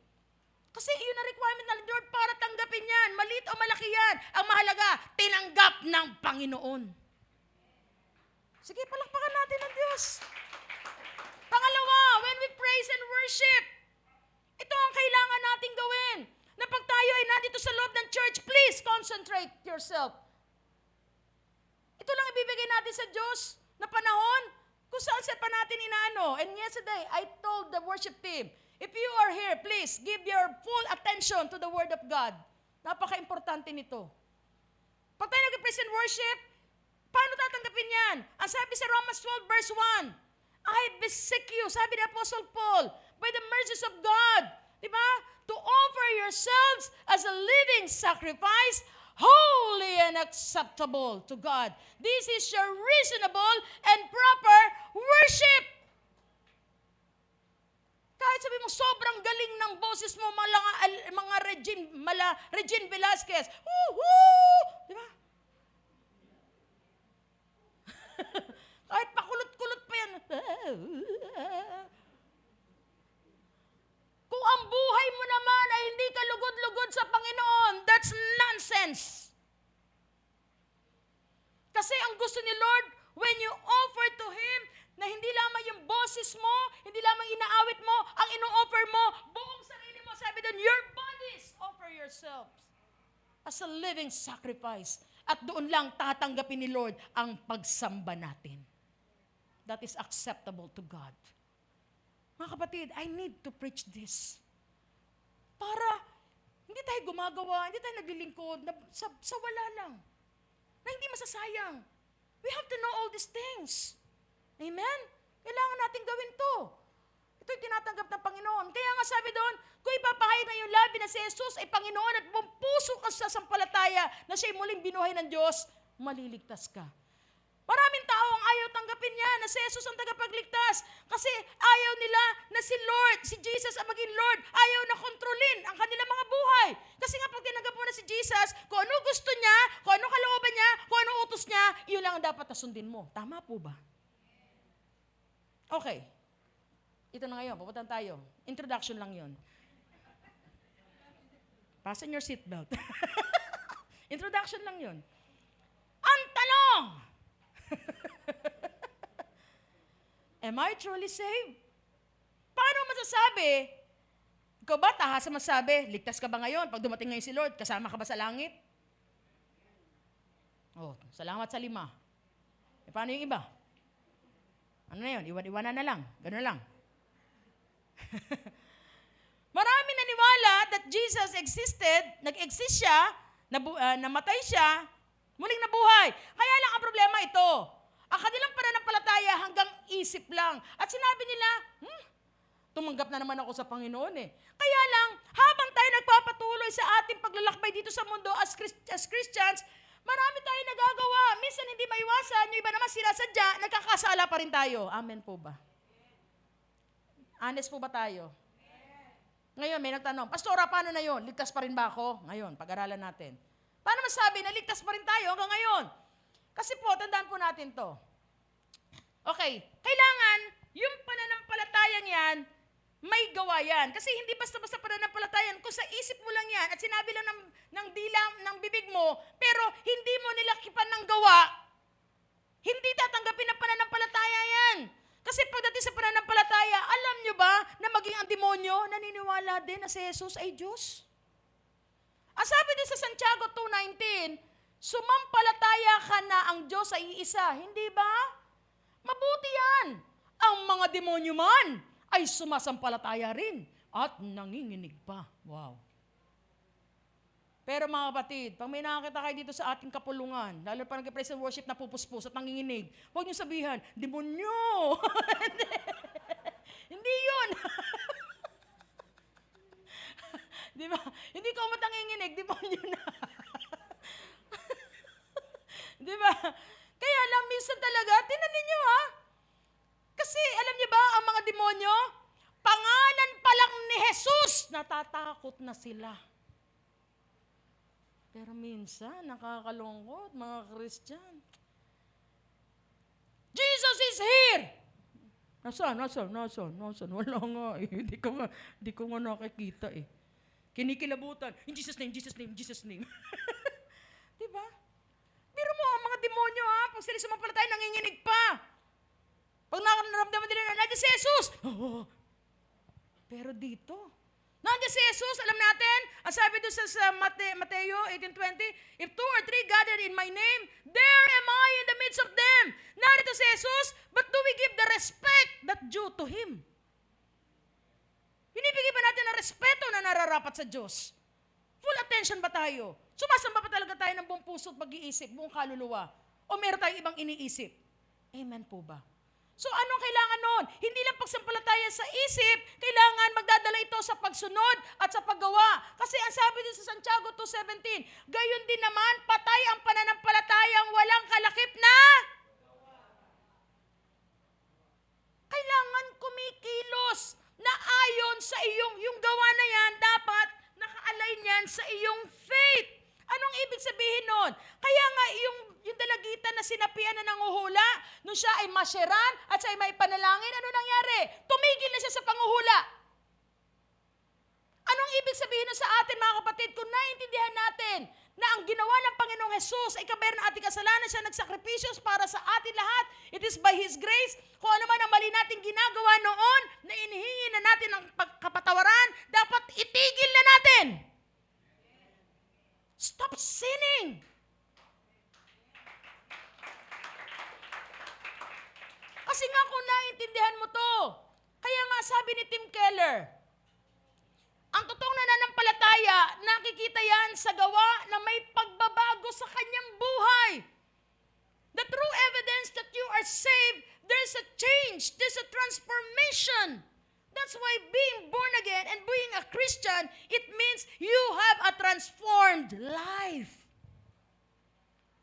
Speaker 3: Kasi yun ang requirement ng Lord para tanggapin yan. Maliit o malaki yan. Ang mahalaga, tinanggap ng Panginoon. Sige, palakpakan natin ang Diyos. Pangalawa, when we praise and worship, ito ang kailangan nating gawin. Na pag tayo ay nandito sa loob ng church, please concentrate yourself. Ito lang ibibigay natin sa Diyos na panahon kung saan pa natin inaano. And yesterday, I told the worship team, if you are here, please give your full attention to the Word of God. Napaka-importante nito. Pag tayo nag-praise and worship, paano tatanggapin yan? Ang sabi sa Romans 12 verse 1, I beseech you, sabi ni Apostle Paul, by the mercies of God, di ba? To offer yourselves as a living sacrifice, holy and acceptable to God. This is your reasonable and proper worship. Kahit sabi mo, sobrang galing ng boses mo, mga Regine Velasquez. Woo-hoo! Di ba? Kahit pakulot-kulot pa yan. Kung ang buhay mo naman ay hindi ka lugod-lugod sa Panginoon, that's nonsense. Kasi ang gusto ni Lord, when you offer to Him, na hindi lamang yung boses mo, hindi lamang inaawit mo, ang ino-offer mo, buong sarili mo, sabi doon, your bodies, offer yourselves as a living sacrifice. At doon lang tatanggapin ni Lord ang pagsamba natin. That is acceptable to God. Mga kapatid, I need to preach this. Para hindi tayo gumagawa, hindi tayo naglilingkod sa wala lang. Na hindi masasayang. We have to know all these things. Amen? Kailangan natin gawin to. Ito'y tinatanggap ng Panginoon. Kaya nga sabi doon, kung ipapahayag na yung labi na si Jesus ay Panginoon at buong puso ka sa sampalataya na siya'y muling binuhay ng Diyos, maliligtas ka. Maraming tao ang ayaw tanggapin niya na si Jesus ang tagapagligtas kasi ayaw nila na si Lord, si Jesus ang maging Lord, ayaw na kontrolin ang kanilang mga buhay. Kasi nga pag tinanggap mo na si Jesus, kung ano gusto niya, kung ano kalooban niya, kung ano utos niya, yun lang ang dapat nasundin mo. Tama po ba? Okay. Ito na ngayon, pupuntan tayo. Introduction lang yun. Fasten your seatbelt. Introduction lang yun. Ang tanong! Am I truly saved? Paano masasabi? Ikaw ba, tahasa masasabi, ligtas ka ba ngayon? Pag dumating ngayon si Lord, kasama ka ba sa langit? Oh, salamat sa 5. Paano yung iba? Ano na yun? Iwan-iwanan na lang. Gano'n lang. Marami naniwala that Jesus existed, nag-exist siya, namatay siya, muling nabuhay. Kaya lang ang problema ito. Ang kanilang pananampalataya hanggang isip lang. At sinabi nila, tumanggap na naman ako sa Panginoon eh. Kaya lang, habang tayo nagpapatuloy sa ating paglalakbay dito sa mundo as Christians, marami tayo nagagawa. Minsan hindi maiwasan, yung iba naman sinasadya, nagkakasala pa rin tayo. Amen po ba? Honest po ba tayo? Ngayon, may nagtanong, Pastora, paano na yun? Ligtas pa rin ba ako? Ngayon, pag-aralan natin. Paano masabi na ligtas pa rin tayo hanggang ngayon? Kasi po, tandaan po natin to. Okay, kailangan yung pananampalatayang yan, may gawa yan. Kasi hindi basta-basta pananampalatayan. Kung sa isip mo lang yan at sinabi lang ng dila, ng bibig mo, pero hindi mo nilakipan ng gawa, hindi tatanggapin ng pananampalataya yan. Kasi pagdating sa pananampalataya, alam nyo ba na maging ang demonyo naniniwala din na si Jesus ay Diyos? Ang sabi din sa Santiago 2:19, sumampalataya ka na ang Diyos ay iisa. Hindi ba? Mabuti yan. Ang mga demonyo man ay sumasampalataya rin at nanginginig pa. Wow. Pero mga kapatid, pag may nakakita kayo dito sa ating kapulungan, lalo pa nag-praise and worship na pupuspos at nanginginig, huwag niyo sabihan, demonyo! Hindi yun! Di ba? Hindi ko matanginginig, demonyo na. Di ba? Kaya lang, minsan talaga, tinan ninyo ha. Kasi alam niyo ba, ang mga demonyo, pangalan pa lang ni Jesus, natatakot na sila. Pero minsan, nakakalungkot, mga Christian. Jesus is here! Nasaan? Wala nga eh. Hindi ko nga nakikita eh. Kinikilabutan. In Jesus' name, Jesus' name, Jesus' name. Diba? Pero mo, ang mga demonyo ha, pag sila sumampalataya, nanginginig pa. Pag nakaramdaman nila na, nandiyan si Jesus! Oh. Pero dito, nandiyan si Jesus, alam natin, ang sabi doon sa Mateo 18:20, if 2 or 3 gathered in my name, there am I in the midst of them. Narito si Jesus, but do we give the respect that due to Him? Binibigay ba natin ang respeto na nararapat sa Diyos? Full attention ba tayo? Sumasamba pa talaga tayo ng buong puso at pag-iisip, buong kaluluwa? O meron tayong ibang iniisip? Amen po ba? So anong kailangan nun? Hindi lang pagsampalataya sa isip, kailangan magdadala ito sa pagsunod at sa paggawa. Kasi ang sabi din sa Santiago 2:17, gayon din naman, patay ang pananampalatayang walang kalakip na. Kailangan kumikilos na ayon sa yung gawa na yan, dapat naka-align yan sa iyong faith. Anong ibig sabihin nun? Kaya nga yung dalagitan na sinapian na nanguhula, nung siya ay masyeran at siya ay may panalangin, ano nangyari? Tumigil na siya sa panguhula. Anong ibig sabihin nun sa atin mga kapatid? Kung naiintindihan natin na ang ginawa ng Panginoong Jesus ay kabayar ng ating kasalanan, siya nagsakripisyos para sa atin lahat. It is by His grace. Kung ano man ang mali natin ginagawa noon, na inihingi na natin ang kapatawaran, dapat itigil na natin. Stop sinning. Kasi nga kung naiintindihan mo to, kaya nga sabi ni Tim Keller, ang totoong nananampalataya, nakikita yan sa gawa na may pagbabago sa kanyang buhay. The true evidence that you are saved, there's a change, there's a transformation. That's why being born again and being a Christian, it means you have a transformed life.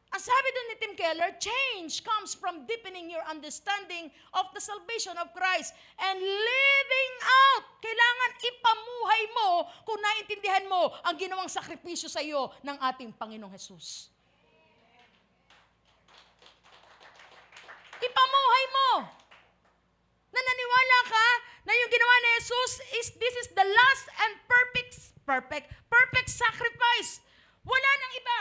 Speaker 3: Ang sabi doon ni Tim Keller, change comes from deepening your understanding of the salvation of Christ and living out. Kailangan ipamuhay mo kung naiintindihan mo ang ginawang sakripisyo sa iyo ng ating Panginoong Jesus. Ipamuhay mo. Na naniwala ka na yung ginawa ni Jesus this is the last and perfect sacrifice. Wala nang iba.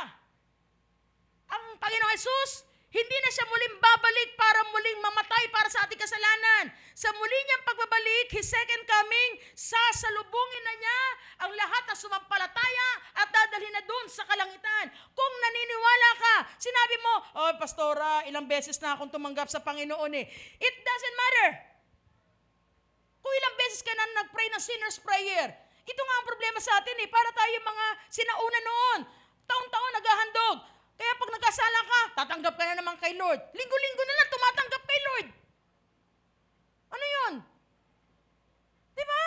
Speaker 3: Ang Panginoong Jesus, hindi na siya muling babalik para muling mamatay para sa ating kasalanan. Sa muli niyang pagbabalik, His second coming, sasalubungin na niya ang lahat na sumampalataya at dadalhin na doon sa kalangitan. Kung naniniwala ka, sinabi mo, oh pastora, ilang beses na akong tumanggap sa Panginoon eh. It doesn't matter. Kung ilang beses ka na nag-pray ng sinner's prayer, ito nga ang problema sa atin eh, para tayo mga sinauna noon. Taon-taon naghahandog. Kaya pag nagkasala ka, tatanggap ka na naman kay Lord. Linggo-linggo na lang tumatanggap kay Lord. Ano yun? Di ba?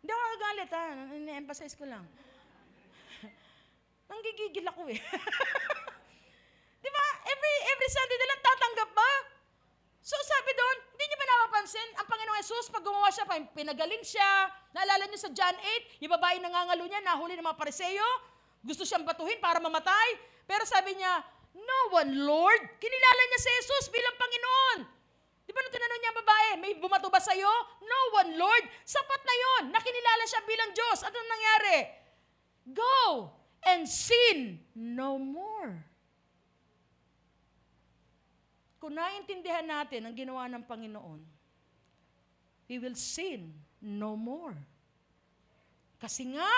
Speaker 3: Hindi ako nagagalit ha. Ni-emphasize ko lang. Nanggigigil ako eh. Di ba? Every Sunday na lang tatanggap ba? So sabi doon, hindi niyo ba napapansin, ang Panginoong Jesus, pag gumawa siya, pinagaling siya. Naalala niyo sa John 8, yung babae nangangalo niya, nahuli ng mga Pariseo, gusto siyang batuhin para mamatay. Pero sabi niya, no one, Lord. Kinilala niya si Jesus bilang Panginoon. Di ba nung tinanong niya ang babae, may bumato ba sa'yo? No one, Lord. Sapat na yon. Nakinilala siya bilang Diyos. Ano nangyari? Go and sin no more. Kung naiintindihan natin ang ginawa ng Panginoon, we will sin no more. Kasi nga,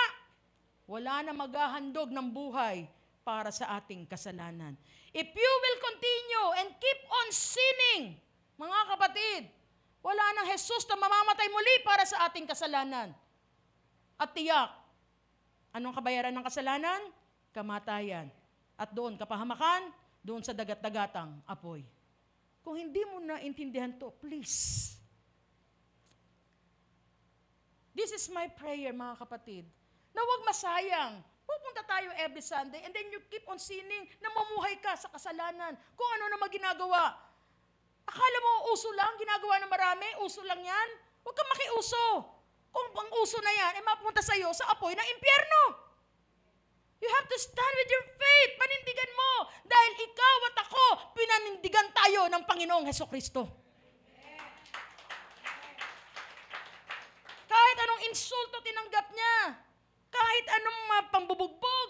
Speaker 3: wala na maghahandog ng buhay para sa ating kasalanan. If you will continue and keep on sinning, mga kapatid, wala nang Jesus na mamamatay muli para sa ating kasalanan. At tiyak, anong kabayaran ng kasalanan? Kamatayan. At doon, kapahamakan, doon sa dagat-dagatang apoy. Kung hindi mo naintindihan to, please. This is my prayer, mga kapatid, na huwag masayang. Pupunta tayo every Sunday and then you keep on sinning, namumuhay ka sa kasalanan. Kung ano na ginagawa. Akala mo uso lang, ginagawa ng marami, uso lang yan? Huwag kang makiuso. Kung ang uso na yan, mapunta sa'yo sa apoy ng impyerno. You have to stand with your faith. Panindigan mo. Dahil ikaw at ako, pinanindigan tayo ng Panginoong Hesukristo. Kahit anong insulto tinanggap niya, kahit anong pambubugbog,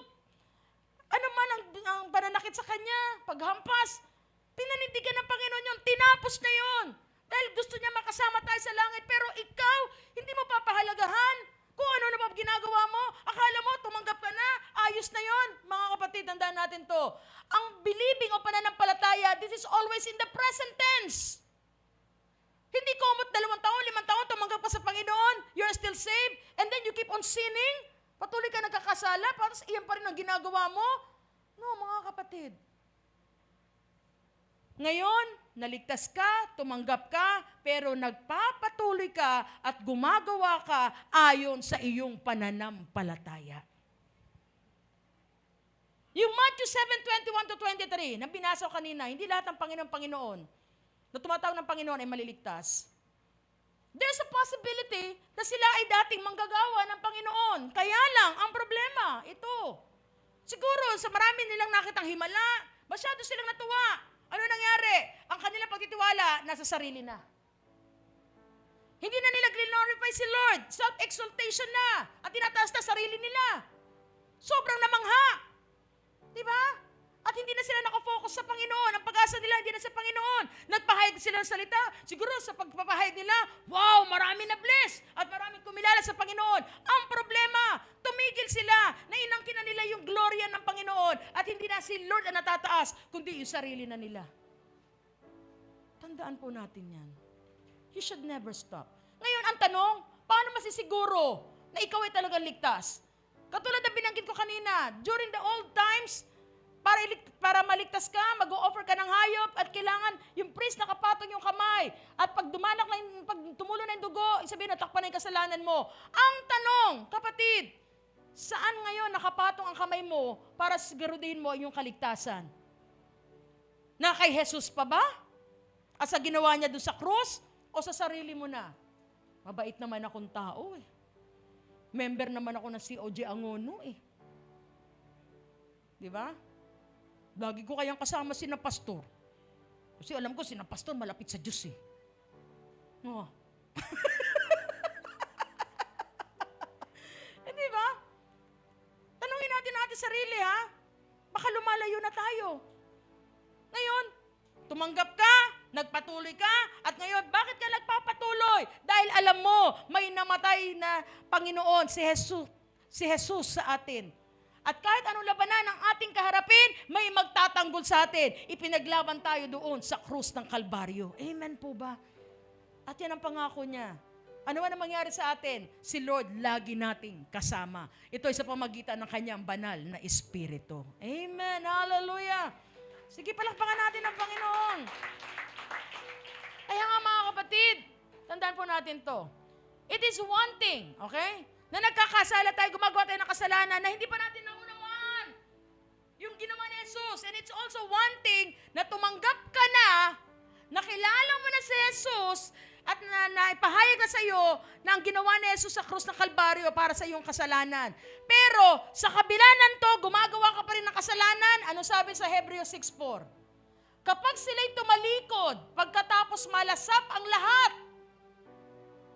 Speaker 3: ano man ang pananakit sa kanya, paghampas, pinanindigan ng Panginoon yun, tinapos na yun. Dahil gusto niya makasama tayo sa langit, pero ikaw, hindi mo papahalagahan kung ano na pa ginagawa mo. Akala mo, tumanggap ka na, ayos na yun. Mga kapatid, tandaan natin to. Ang believing o pananampalataya, this is always in the present tense. Hindi komot 2 taon, 5 taon, tumanggap ka sa Panginoon, you're still saved, and then you keep on sinning, patuloy ka nagkakasala, para iyan pa rin ang ginagawa mo. No, mga kapatid. Ngayon, naligtas ka, tumanggap ka, pero nagpapatuloy ka at gumagawa ka ayon sa iyong pananampalataya. Yung Matthew 7:21-23, na binasa ko kanina, hindi lahat ng Panginoon na tumatawag ng Panginoon ay maliligtas. There's a possibility na sila ay dating manggagawa ng Panginoon. Kaya lang, ang problema, ito. Siguro, sa marami nilang nakitang himala, masyado silang natuwa. Ano nangyari? Ang kanilang pagtitiwala, nasa sarili na. Hindi na nila glorify si Lord. Self-exaltation na. At tinataas na sarili nila. Sobrang namangha. Diba? At hindi na sila nakafocus sa Panginoon. Ang pag-asa nila hindi na sa Panginoon. Nagpahayag sila ng salita. Siguro sa pagpapahayag nila, wow, marami na bless. At maraming kumilala sa Panginoon. Ang problema, tumigil sila na inangkin na nila yung gloria ng Panginoon. At hindi na si Lord ang natataas, kundi yung sarili na nila. Tandaan po natin yan. You should never stop. Ngayon, ang tanong, paano masisiguro na ikaw ay talagang ligtas? Katulad na binanggit ko kanina, during the old times, para maligtas ka, mag-o-offer ka ng hayop at kailangan yung priest nakapatong yung kamay. At pag tumulo na yung dugo, sabihin natakpan na yung kasalanan mo. Ang tanong, kapatid, saan ngayon nakapatong ang kamay mo para siguraduhin mo yung kaligtasan? Na kay Jesus pa ba? At sa ginawa niya doon sa krus? O sa sarili mo na? Mabait naman akong tao eh. Member naman ako ng COJ Angono eh. Di ba? Lagi ko kayang kasama si na pastor. Kasi alam ko si na pastor malapit sa Diyos eh. No. Di ba? Tanungin natin sarili ha. Baka lumalayo na tayo. Ngayon, tumanggap ka, nagpatuloy ka, at ngayon, bakit ka nagpapatuloy? Dahil alam mo, may namatay na Panginoon, si Jesus sa atin. At kahit anong labanan ang ating kaharapin, may magtatanggol sa atin. Ipinaglaban tayo doon sa krus ng Kalbaryo. Amen po ba? At yan ang pangako niya. Ano man ang mangyari sa atin, si Lord lagi nating kasama. Ito ay sa pamagitan ng kanyang banal na Espiritu. Amen. Hallelujah. Sige, palakpakan natin ang Panginoon. Kaya nga mga kapatid, tandaan po natin to. It is one thing, okay? Na nagkakasala tayo, gumagawa tayo ng kasalanan na hindi pa natin naunawaan yung ginawa ni Jesus. And it's also one thing na tumanggap ka na, nakilala mo na si Jesus, at naipahayag na sa iyo na ang ginawa ni Jesus sa krus ng Kalbaryo para sa iyong kasalanan. Pero sa kabila ng to, gumagawa ka pa rin ng kasalanan. Ano sabi sa Hebreo 6:4? Kapag sila'y tumalikod, pagkatapos malasap ang lahat.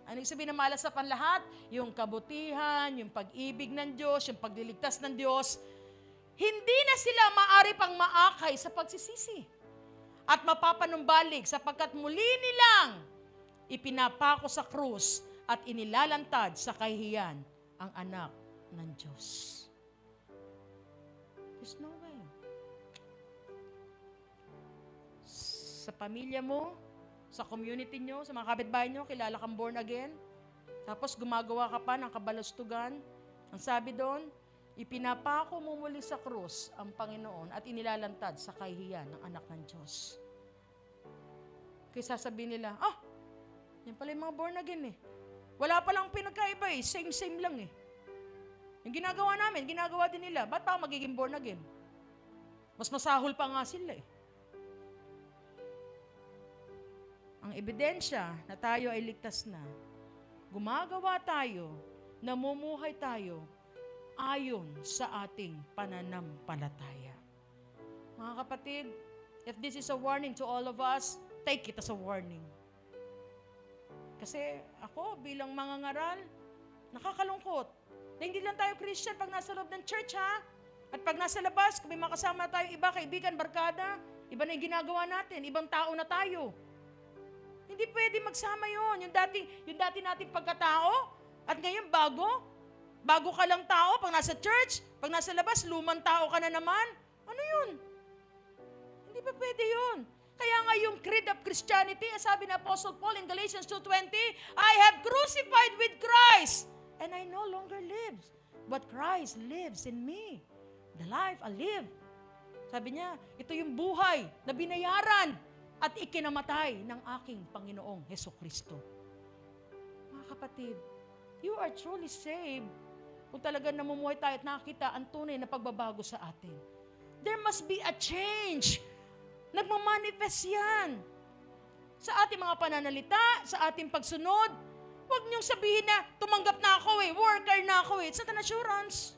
Speaker 3: Ano yung sabihin na malasap ang lahat? Yung kabutihan, yung pag-ibig ng Diyos, yung pagliligtas ng Diyos. Hindi na sila maaari pang maakay sa pagsisisi. At mapapanumbalik sapagkat muli nilang ipinapako sa krus at inilalantad sa kahihiyan ang anak ng Diyos. There's no way. Sa pamilya mo, sa community nyo, sa mga kapitbahay nyo, kilala kang born again. Tapos gumagawa ka pa ng kabalastugan. Ang sabi doon, ipinapako mo muli sa krus ang Panginoon at inilalantad sa kahihiyan ng anak ng Diyos. Kaya sasabihin nila, yan pala yung mga born again eh. Wala palang pinagkaiba eh, same lang eh. Yung ginagawa namin, ginagawa din nila. Ba't pa ako magiging born again? Mas masahol pa nga sila eh. Ang ebidensya na tayo ay ligtas na, gumagawa tayo, namumuhay tayo, ayon sa ating pananampalataya. Mga kapatid, if this is a warning to all of us, take it as a warning. Kasi ako bilang mangangaral, nakakalungkot. Na hindi lang tayo Christian pag nasa loob ng church ha. At pag nasa labas, kung may makasama tayo iba, kaibigan, barkada, iba na yung ginagawa natin, ibang tao na tayo. Hindi pwede magsama yun. Yung dati nating pagkatao, at ngayon bago ka lang tao, pag nasa church, pag nasa labas, lumang tao ka na naman. Ano yun? Hindi pa pwede yun. Kaya nga yung creed of Christianity, sabi ni Apostle Paul in Galatians 2:20, I have crucified with Christ, and I no longer live, but Christ lives in me. The life I live. Sabi niya, ito yung buhay na binayaran at ikinamatay ng aking Panginoong Hesukristo. Mga kapatid, you are truly saved kung talagang namumuhay tayo at nakita ang tunay na pagbabago sa atin. There must be a change. Nagmamanifest yan. Sa ating mga pananalita, sa ating pagsunod, huwag niyong sabihin na tumanggap na ako worker na ako It's not an assurance.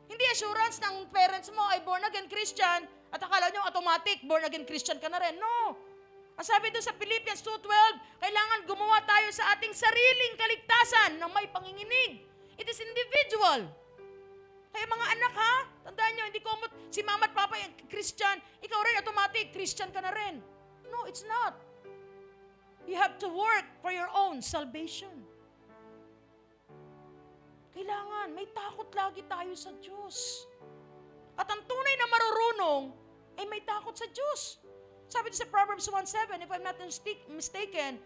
Speaker 3: Hindi assurance ng parents mo ay born again Christian at akala nyo automatic born again Christian ka na rin. No. Ang sabi doon sa Philippians 2:12, kailangan gumawa tayo sa ating sariling kaligtasan ng may panginginig. It is individual. Kaya mga anak ha, tandaan nyo, hindi komot si mama at papa yung Christian, ikaw rin automatic Christian ka na rin. No, it's not. You have to work for your own salvation. Kailangan, may takot lagi tayo sa Diyos. At ang tunay na marurunong, ay may takot sa Diyos. Sabi sa Proverbs 1:7, if I'm not mistaken,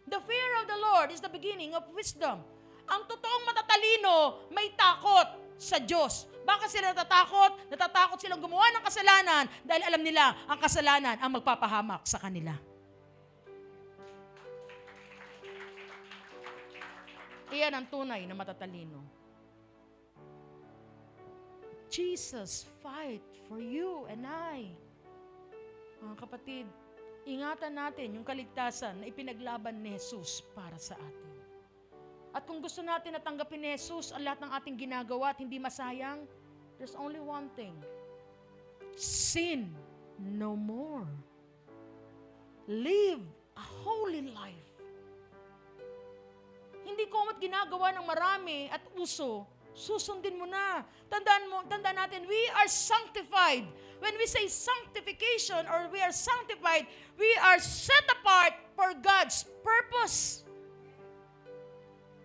Speaker 3: the fear of the Lord is the beginning of wisdom. Ang totoong matatalino, may takot sa Diyos. Bakit sila natatakot? Natatakot silang gumawa ng kasalanan dahil alam nila ang kasalanan ang magpapahamak sa kanila. Iyan ang tunay na matatalino. Jesus fight for you and I. Mga kapatid, ingatan natin yung kaligtasan na ipinaglaban ni Jesus para sa atin. At kung gusto natin natanggapin ni Jesus ang lahat ng ating ginagawa at hindi masayang, there's only one thing. Sin no more. Live a holy life. Hindi komot ginagawa ng marami at uso, susundin mo na. Tandaan natin, we are sanctified. When we say sanctification or we are sanctified, we are set apart for God's purpose.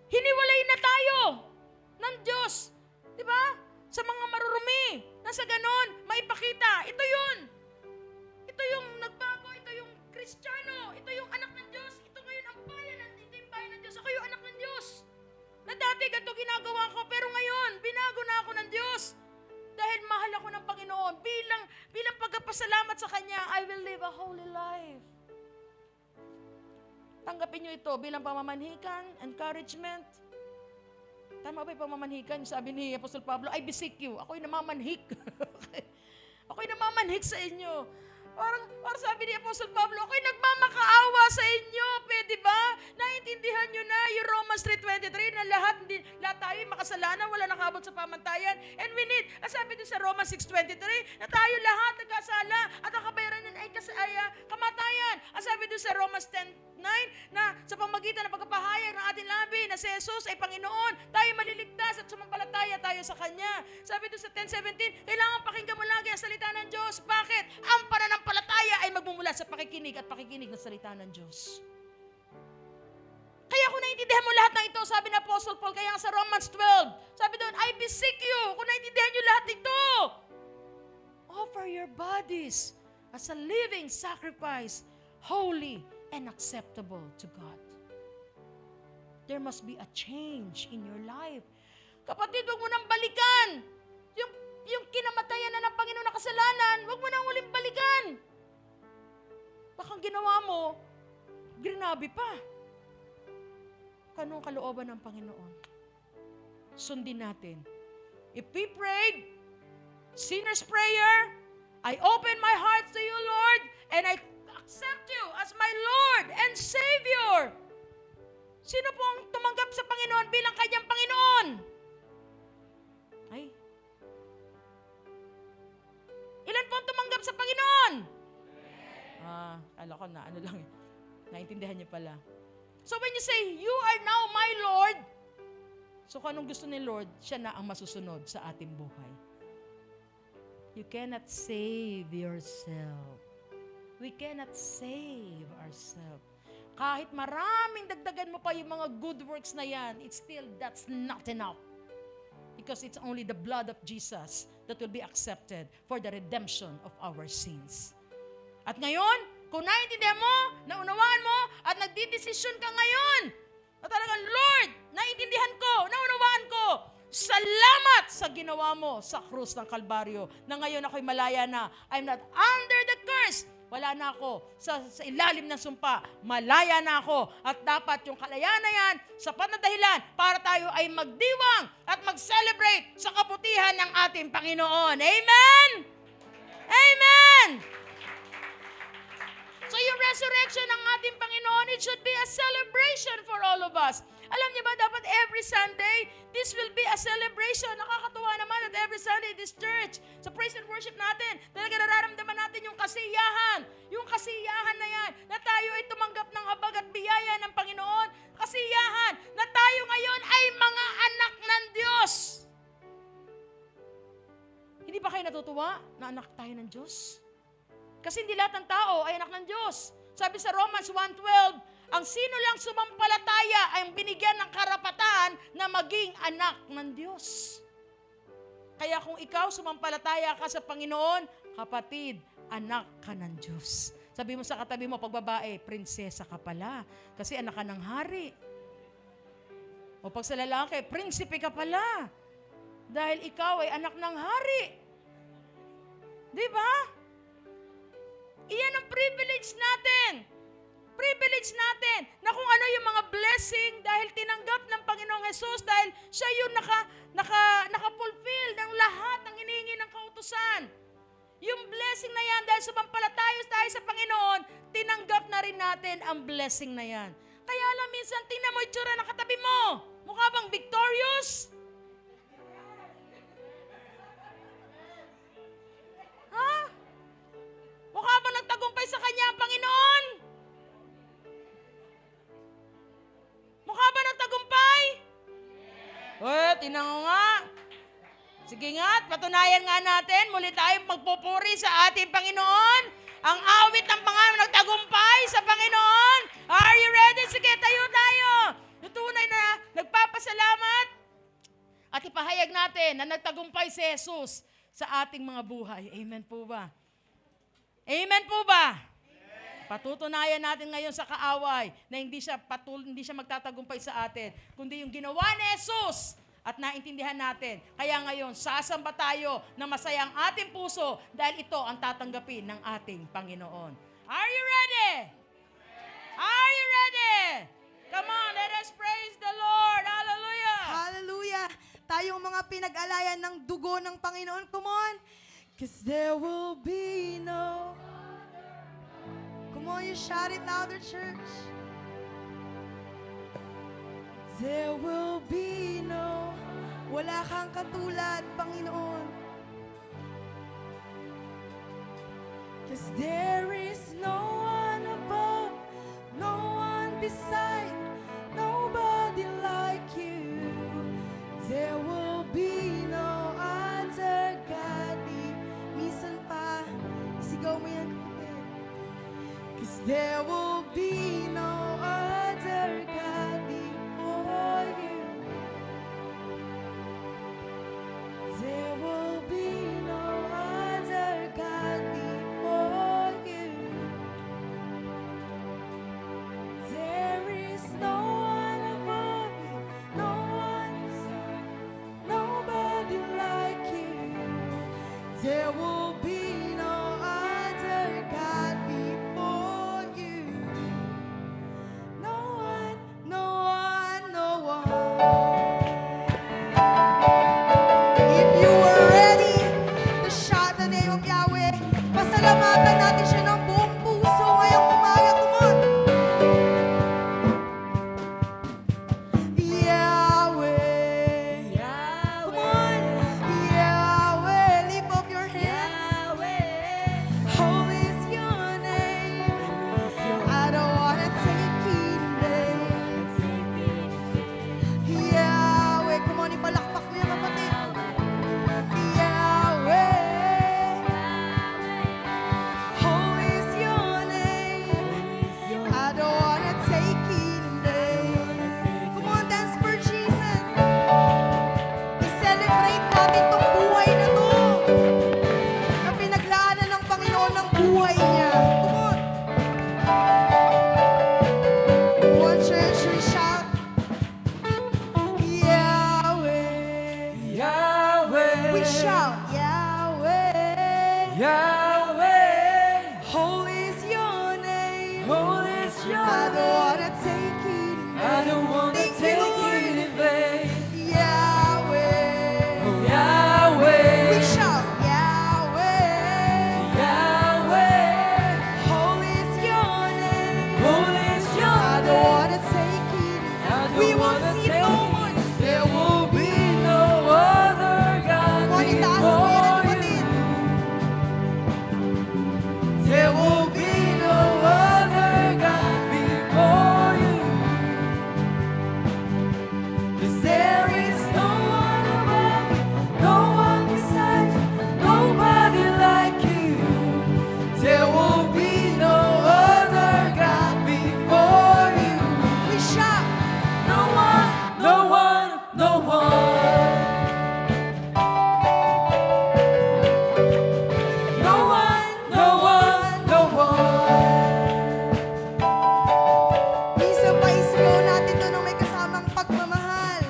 Speaker 3: Hiniwalay na tayo ng Diyos. Di ba? Sa mga marurumi. Nasa ganon, maipakita. Ito yun. Ito yung nagbago. Ito yung Kristiyano. Ito yung anak ng Diyos. Ito ngayon ang bayan. Ito yung bayan ng Diyos. Ako yung anak ng Diyos. Na dati ganito ginagawa ko, pero ngayon, binago na ako ng Diyos. Dahil mahal ako ng Panginoon. Bilang pagpapasalamat sa Kanya, I will live a holy life. Tanggapin nyo ito bilang pamamanhikan, encouragement. Tama ba yung pamamanhikan? Sabi ni Apostol Pablo, I beseech you. Ako'y namamanhik. Ako'y namamanhik sa inyo. Parang sabi ni Apostol Pablo, ako'y nagmamakaawa sa inyo. Pwede ba? Naintindihan nyo na yung Romans 3:23 na lahat tayo makasalanan, wala nakabot sa pamantayan. And we need, sabi din sa Romans 6:23, na tayo lahat nagkasala at ang kabayaran nun ay kamatayan. Ang sabi doon sa Romans 10:9 na sa pamagitan ng pagpapahayag ng ating labi na si Jesus ay Panginoon, tayo maliligtas at sumampalataya tayo sa Kanya. Sabi doon sa 10:17, kailangan pakinggan mo lagi ang salita ng Diyos. Bakit? Ang pananampalataya ay magmumula sa pakikinig at pakikinig ng salita ng Diyos. Kaya kung naiintindihan mo lahat ng ito, sabi ng Apostle Paul, kaya sa Romans 12, sabi doon, I beseech you, kung naiintindihan nyo lahat ito, offer your bodies as a living sacrifice, holy and acceptable to God. There must be a change in your life. Kapatid, huwag mo nang balikan. Yung kinamatayan na ng Panginoon na kasalanan, huwag mo nang uling balikan. Baka ang ginawa mo, grinabi pa. Anong kalooban ng Panginoon? Sundin natin. If we prayed, sinner's prayer, I open my heart to you, Lord, and I accept you as my Lord and Savior. Sino pong tumanggap sa Panginoon bilang kanyang Panginoon? Ay. Ilan pong tumanggap sa Panginoon? Kala ko na, ano lang. Naintindihan niyo pala. So when you say, you are now my Lord, so kung anong gusto ni Lord, siya na ang masusunod sa ating buhay. You cannot save yourself. We cannot save ourselves. Kahit maraming dagdagan mo pa yung mga good works na yan, it's still, that's not enough. Because it's only the blood of Jesus that will be accepted for the redemption of our sins. At ngayon, kung naiintindihan mo, naunawaan mo, at nagdidesisyon ka ngayon, na talagang, Lord, naiintindihan ko, naunawaan ko, salamat sa ginawa mo sa krus ng Kalbaryo, na ngayon ako'y malaya na. I'm not under the curse. Wala na ako sa ilalim ng sumpa. Malaya na ako. At dapat yung kalayaan na yan, sapat na dahilan para tayo ay magdiwang at mag-celebrate sa kabutihan ng ating Panginoon. Amen? Amen! So yung resurrection ng ating Panginoon, it should be a celebration for all of us. Alam niyo ba, dapat every Sunday, this will be a celebration. Nakakatuwa naman at every Sunday, this church, sa praise and worship natin, talaga nararamdaman natin yung kasiyahan. Yung kasiyahan na yan, na tayo ay tumanggap ng habag at biyaya ng Panginoon. Kasiyahan, na tayo ngayon ay mga anak ng Diyos. Hindi ba kayo natutuwa na anak tayo ng Diyos? Kasi hindi lahat ng tao ay anak ng Diyos. Sabi sa Romans 1:12, ang sino lang sumampalataya ay binigyan ng karapatan na maging anak ng Diyos. Kaya kung ikaw sumampalataya ka sa Panginoon, kapatid, anak ka ng Diyos. Sabi mo sa katabi mo, pag babae, prinsesa ka pala. Kasi anak ka ng hari. O pag sa lalaki, prinsipe ka pala. Dahil ikaw ay anak ng hari. Di ba? Iyan ang privilege natin. Privilege natin na kung ano yung mga blessing dahil tinanggap ng Panginoong Jesus, dahil siya yung naka-fulfill ng lahat ng hinihingi ng kautusan. Yung blessing na yan, dahil sumampalataya tayo sa Panginoon, tinanggap na rin natin ang blessing na yan. Kaya alam, minsan tingnan mo itsura ng katabi mo. Mukha bang victorious? Mukha ba nagtagumpay sa kanya ang Panginoon? Mukha ba nagtagumpay? Tinango nga. Sige nga, patunayan nga natin, muli tayong magpupuri sa ating Panginoon. Ang awit ng Panginoon nagtagumpay sa Panginoon. Are you ready? Sige, tayo tayo. Yung tunay na nagpapasalamat. At ipahayag natin na nagtagumpay si Jesus sa ating mga buhay. Amen po ba? Amen po ba? Amen. Patutunayan natin ngayon sa kaaway na hindi siya magtatagumpay sa atin, kundi yung ginawa ni Jesus at naintindihan natin. Kaya ngayon, sasamba tayo na masaya ang ating puso dahil ito ang tatanggapin ng ating Panginoon. Are you ready? Are you ready? Come on, let us praise the Lord. Hallelujah.
Speaker 1: Hallelujah! Tayong mga pinag-alayan ng dugo ng Panginoon. Come on! Cause there will be no... Come on, you shout it louder, church. There will be no... Wala kang katulad, Panginoon.
Speaker 2: 'Cause there is no one above, no one beside, nobody like you. There will be no other God. Minsan pa, isigaw mo yan, kapatid. 'Cause there will be no other God before you. There will be no other God before you. There is no one above you, no one beside, nobody like you. There will be no other God before you. No one, no one, no one.
Speaker 1: If you are ready to shout the name of Yahweh, pasalamatan natin siya ng buong puso ngayong umaga. Come on! Yahweh. Come on! Yahweh. Lift up your hands. Holy is your name. I don't wanna take it in vain. Yahweh. Come on, ipalakpak mo yung kapatid. Yahweh. Holy is your name. I don't wanna take it in vain. Come on, dance for Jesus. I-celebrate natin tong buhay na to. Na pinaglaanan ng Panginoon ng buhay niya. Come on. Come on, church, we shout. Yahweh.
Speaker 2: Yahweh,
Speaker 1: We shout. Yahweh.
Speaker 2: Yahweh,
Speaker 1: Holy is your name.
Speaker 2: holy is your
Speaker 1: I don't
Speaker 2: name.
Speaker 1: wanna take it in
Speaker 2: I don't wanna
Speaker 1: Thank you,
Speaker 2: take
Speaker 1: Lord.
Speaker 2: it in vain.
Speaker 1: Yahweh.
Speaker 2: Oh, Yahweh,
Speaker 1: We shout. Yahweh.
Speaker 2: Yahweh,
Speaker 1: Holy is your name.
Speaker 2: holy is your
Speaker 1: I don't
Speaker 2: name.
Speaker 1: wanna take it.
Speaker 2: I don't
Speaker 1: We will
Speaker 2: wanna
Speaker 1: see
Speaker 2: take
Speaker 1: no
Speaker 2: it.
Speaker 1: more.
Speaker 2: There will be no other God
Speaker 1: Come on, itaas mo yan,
Speaker 2: before
Speaker 1: kapatid.
Speaker 2: you. There will be no other God before you. 'Cause there is no one above you, no one beside you, nobody like you. There will be no other God before you.
Speaker 1: We shout.
Speaker 2: No one, no one, no one. No one, no one, no one.
Speaker 1: Minsan pa isigaw natin doon nung may kasamang pagmamahal.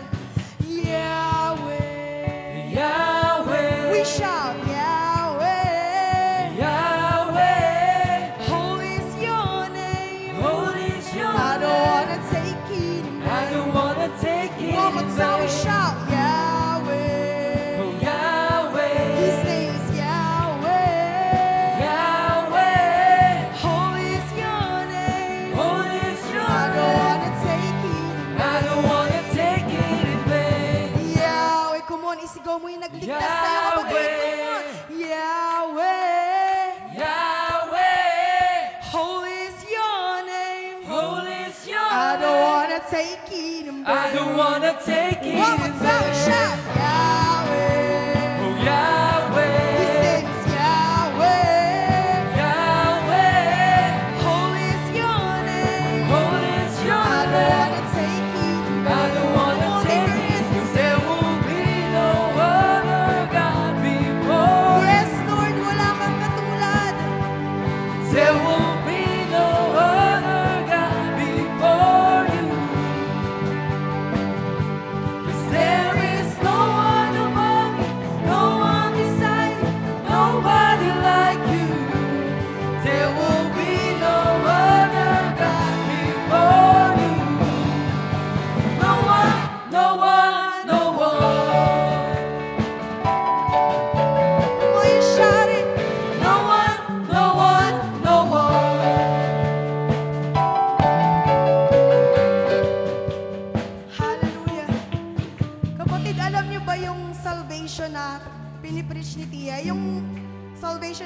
Speaker 1: Yahweh.
Speaker 2: Yahweh,
Speaker 1: We shout. Yahweh.
Speaker 2: Yahweh,
Speaker 1: Holy is your name.
Speaker 2: holy is your
Speaker 1: I don't
Speaker 2: name.
Speaker 1: wanna take it in
Speaker 2: I don't wanna take it
Speaker 1: One more
Speaker 2: in
Speaker 1: time we
Speaker 2: vain.
Speaker 1: shout. Yahweh.
Speaker 2: Oh, Yahweh,
Speaker 1: His name is Yahweh.
Speaker 2: Yahweh,
Speaker 1: Holy is your name.
Speaker 2: holy is your
Speaker 1: I don't
Speaker 2: name.
Speaker 1: wanna take it.
Speaker 2: I don't wanna take it in vain.
Speaker 1: Yahweh, come on, isigaw mo yung nagligtas sa'yo kapatid. Come on. Yahweh.
Speaker 2: Yahweh,
Speaker 1: Holy is your name.
Speaker 2: holy is your
Speaker 1: I don't
Speaker 2: name.
Speaker 1: wanna take it in
Speaker 2: I don't wanna take it
Speaker 1: One more
Speaker 2: in
Speaker 1: time we
Speaker 2: vain.
Speaker 1: shout. Yahweh.
Speaker 2: Oh, Yahweh,
Speaker 1: His name is Yahweh.
Speaker 2: Yahweh,
Speaker 1: Holy is your name.
Speaker 2: holy is your
Speaker 1: I don't
Speaker 2: name.
Speaker 1: wanna take it.
Speaker 2: I don't wanna take it, 'cause there will be no other God before you.
Speaker 1: Yes, Lord, wala kang katulad.
Speaker 2: There will be no other God before you. 'Cause there is no one above you, no one beside you, nobody like you. There will be no other God before you. No one, no one, no one.
Speaker 1: Come on, you shout it.
Speaker 2: No one, no one, no one.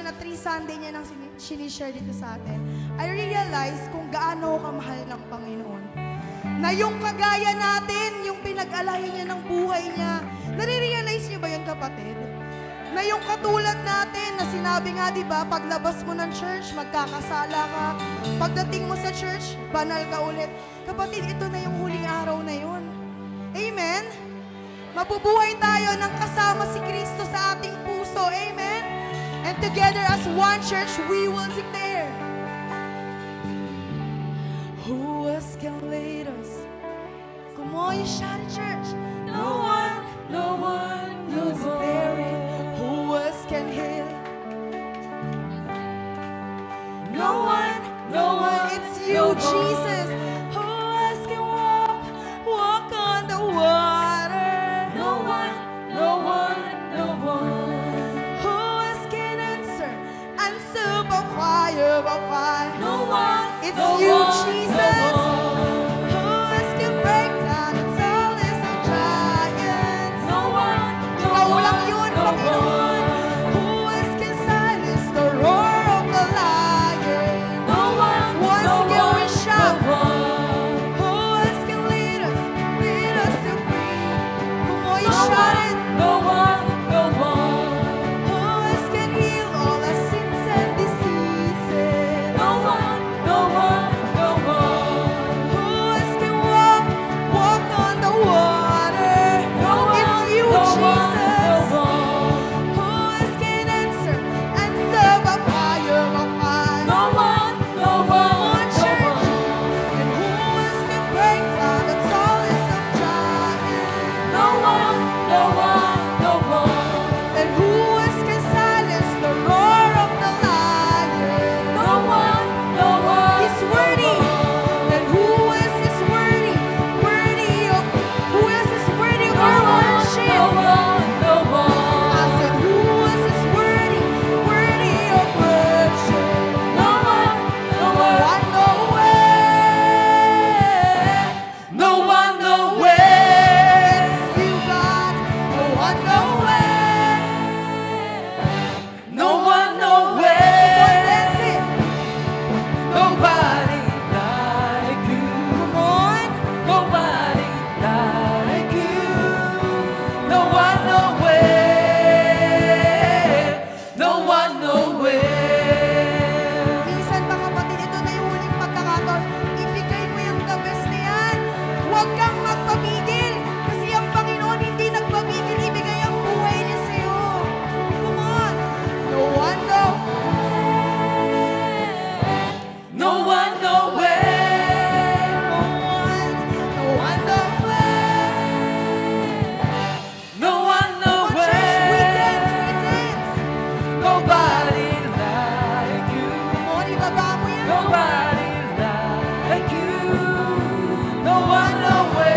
Speaker 1: siya na 3 Sunday niya nang sinishare dito sa atin, I realize kung gaano kamahal ng Panginoon. Na yung kagaya natin, yung pinag-alahin niya ng buhay niya, nare-realize niyo ba yun, kapatid? Na yung katulad natin, na sinabi nga, di ba, paglabas mo ng church, magkakasala ka. Pagdating mo sa church, banal ka ulit. Kapatid, ito na yung huling araw na yun. Amen? Mabubuhay tayo ng kasama si Kristo sa ating puso. Amen? And together as one church, we will declare, who else can lead us? Come on, you shout it, church.
Speaker 2: No one
Speaker 1: Who's there? Who else can heal?
Speaker 2: no one,
Speaker 1: It's you, Jesus. Who else can walk on the water?
Speaker 2: no one,
Speaker 1: Who else can answer by fire, by fire?
Speaker 2: no one,
Speaker 1: It's
Speaker 2: no
Speaker 1: you,
Speaker 2: one,
Speaker 1: Jesus.
Speaker 2: no one.
Speaker 1: Who else can break down the tallest of giants?
Speaker 2: No one, no
Speaker 1: Ikaw lang
Speaker 2: one,
Speaker 1: yun,
Speaker 2: no
Speaker 1: Panginoon.
Speaker 2: one.
Speaker 1: Who else can silence the roar of the lion?
Speaker 2: No one,
Speaker 1: Once
Speaker 2: no
Speaker 1: again we
Speaker 2: one,
Speaker 1: shout.
Speaker 2: no one.
Speaker 1: Who else can lead us to freedom? Come on, you
Speaker 2: No
Speaker 1: shout
Speaker 2: one,
Speaker 1: it.
Speaker 2: no one, no one.
Speaker 1: Who else can heal all our sins and diseases?
Speaker 2: No one, no one, no one.
Speaker 1: Who else can walk on the water?
Speaker 2: No one,
Speaker 1: It's you,
Speaker 2: no
Speaker 1: Jesus.
Speaker 2: one, no one.
Speaker 1: Who else can answer by fire, by fire?
Speaker 2: No one, no one, no
Speaker 1: church.
Speaker 2: one.
Speaker 1: And who else can break down the tallest of giants?
Speaker 2: No one, no one, no one.
Speaker 1: And who else can silence the roar of the lion?
Speaker 2: No one, no one.
Speaker 1: He's worthy. And who else is worthy? Who else is worthy of our worship?
Speaker 2: No one, no one.
Speaker 1: I said, who else is worthy of worship?
Speaker 2: No one, no one.
Speaker 1: One no way.
Speaker 2: No one, no way.
Speaker 1: It's you, God. No one no way.
Speaker 2: No one, no
Speaker 1: Come on,
Speaker 2: way.
Speaker 1: dance it.
Speaker 2: Nobody like you.
Speaker 1: Come on.
Speaker 2: Nobody like you. No one, no way. No one, no way.
Speaker 1: Minsan ba, kapatid, ito na yung huling pagkakataon. Ibigay mo yung the best na yan. Huwag kang magpapigil. Kasi ang Panginoon hindi nagpapigil. Ibigay ang buhay niya sa'yo. Come on. No one, no.
Speaker 2: No one, no way.
Speaker 1: No one. No one, no way.
Speaker 2: No one, no
Speaker 1: Come on, church. We
Speaker 2: way.
Speaker 1: dance, we dance.
Speaker 2: Nobody like you.
Speaker 1: Come on, ibaba mo yan.
Speaker 2: Nobody like you. No one, no way.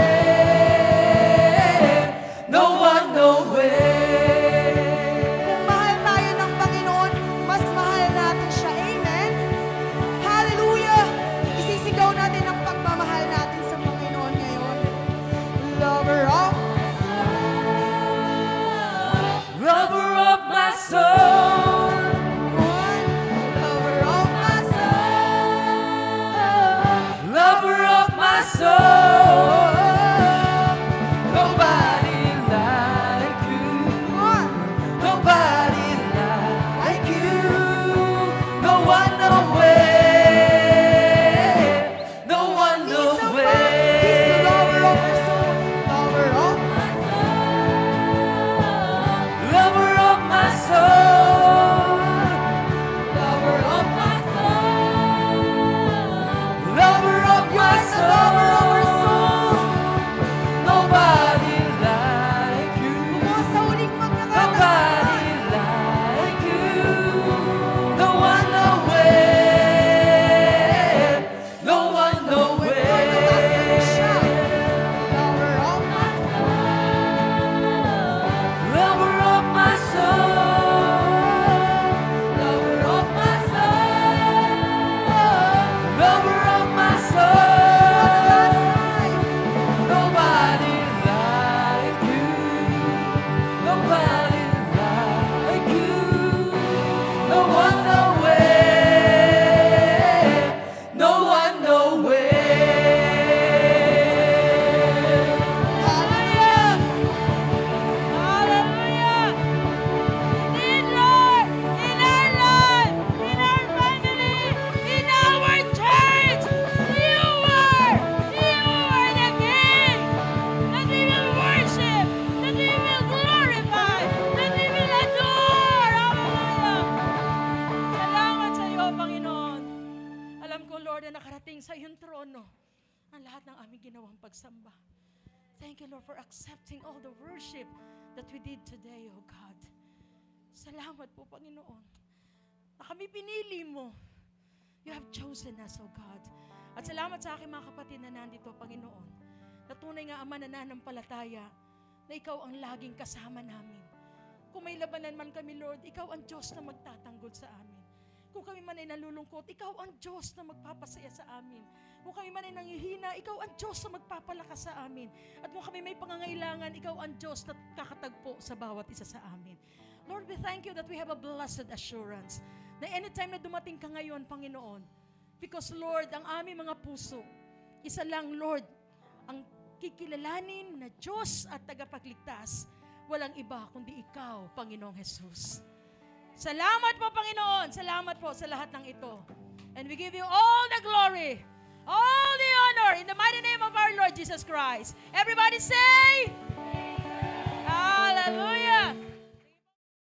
Speaker 3: Lord, na nakarating sa iyong trono ang lahat ng aming ginawang pagsamba. Thank you, Lord, for accepting all the worship that we did today, O God. Salamat po, Panginoon, na kami pinili mo. You have chosen us, O God. At salamat sa aking mga kapatid na nandito, Panginoon, na tunay nga Ama na nananampalataya na Ikaw ang laging kasama namin. Kung may labanan man kami, Lord, Ikaw ang Diyos na magtatanggol sa amin. Kung kami man ay nalulungkot, Ikaw ang Diyos na magpapasaya sa amin. Kung kami man ay nanghihina, Ikaw ang Diyos na magpapalakas sa amin. At kung kami may pangangailangan, Ikaw ang Diyos na kakatagpo sa bawat isa sa amin. Lord, we thank you that we have a blessed assurance na anytime na dumating ka ngayon, Panginoon, because Lord, ang aming mga puso, isa lang, Lord, ang kikilalanin na Diyos at tagapagligtas, walang iba kundi Ikaw, Panginoong Jesus. Salamat po, Panginoon. Salamat po sa lahat ng ito. And we give you all the glory, all the honor in the mighty name of our Lord Jesus Christ. Everybody say, Hallelujah.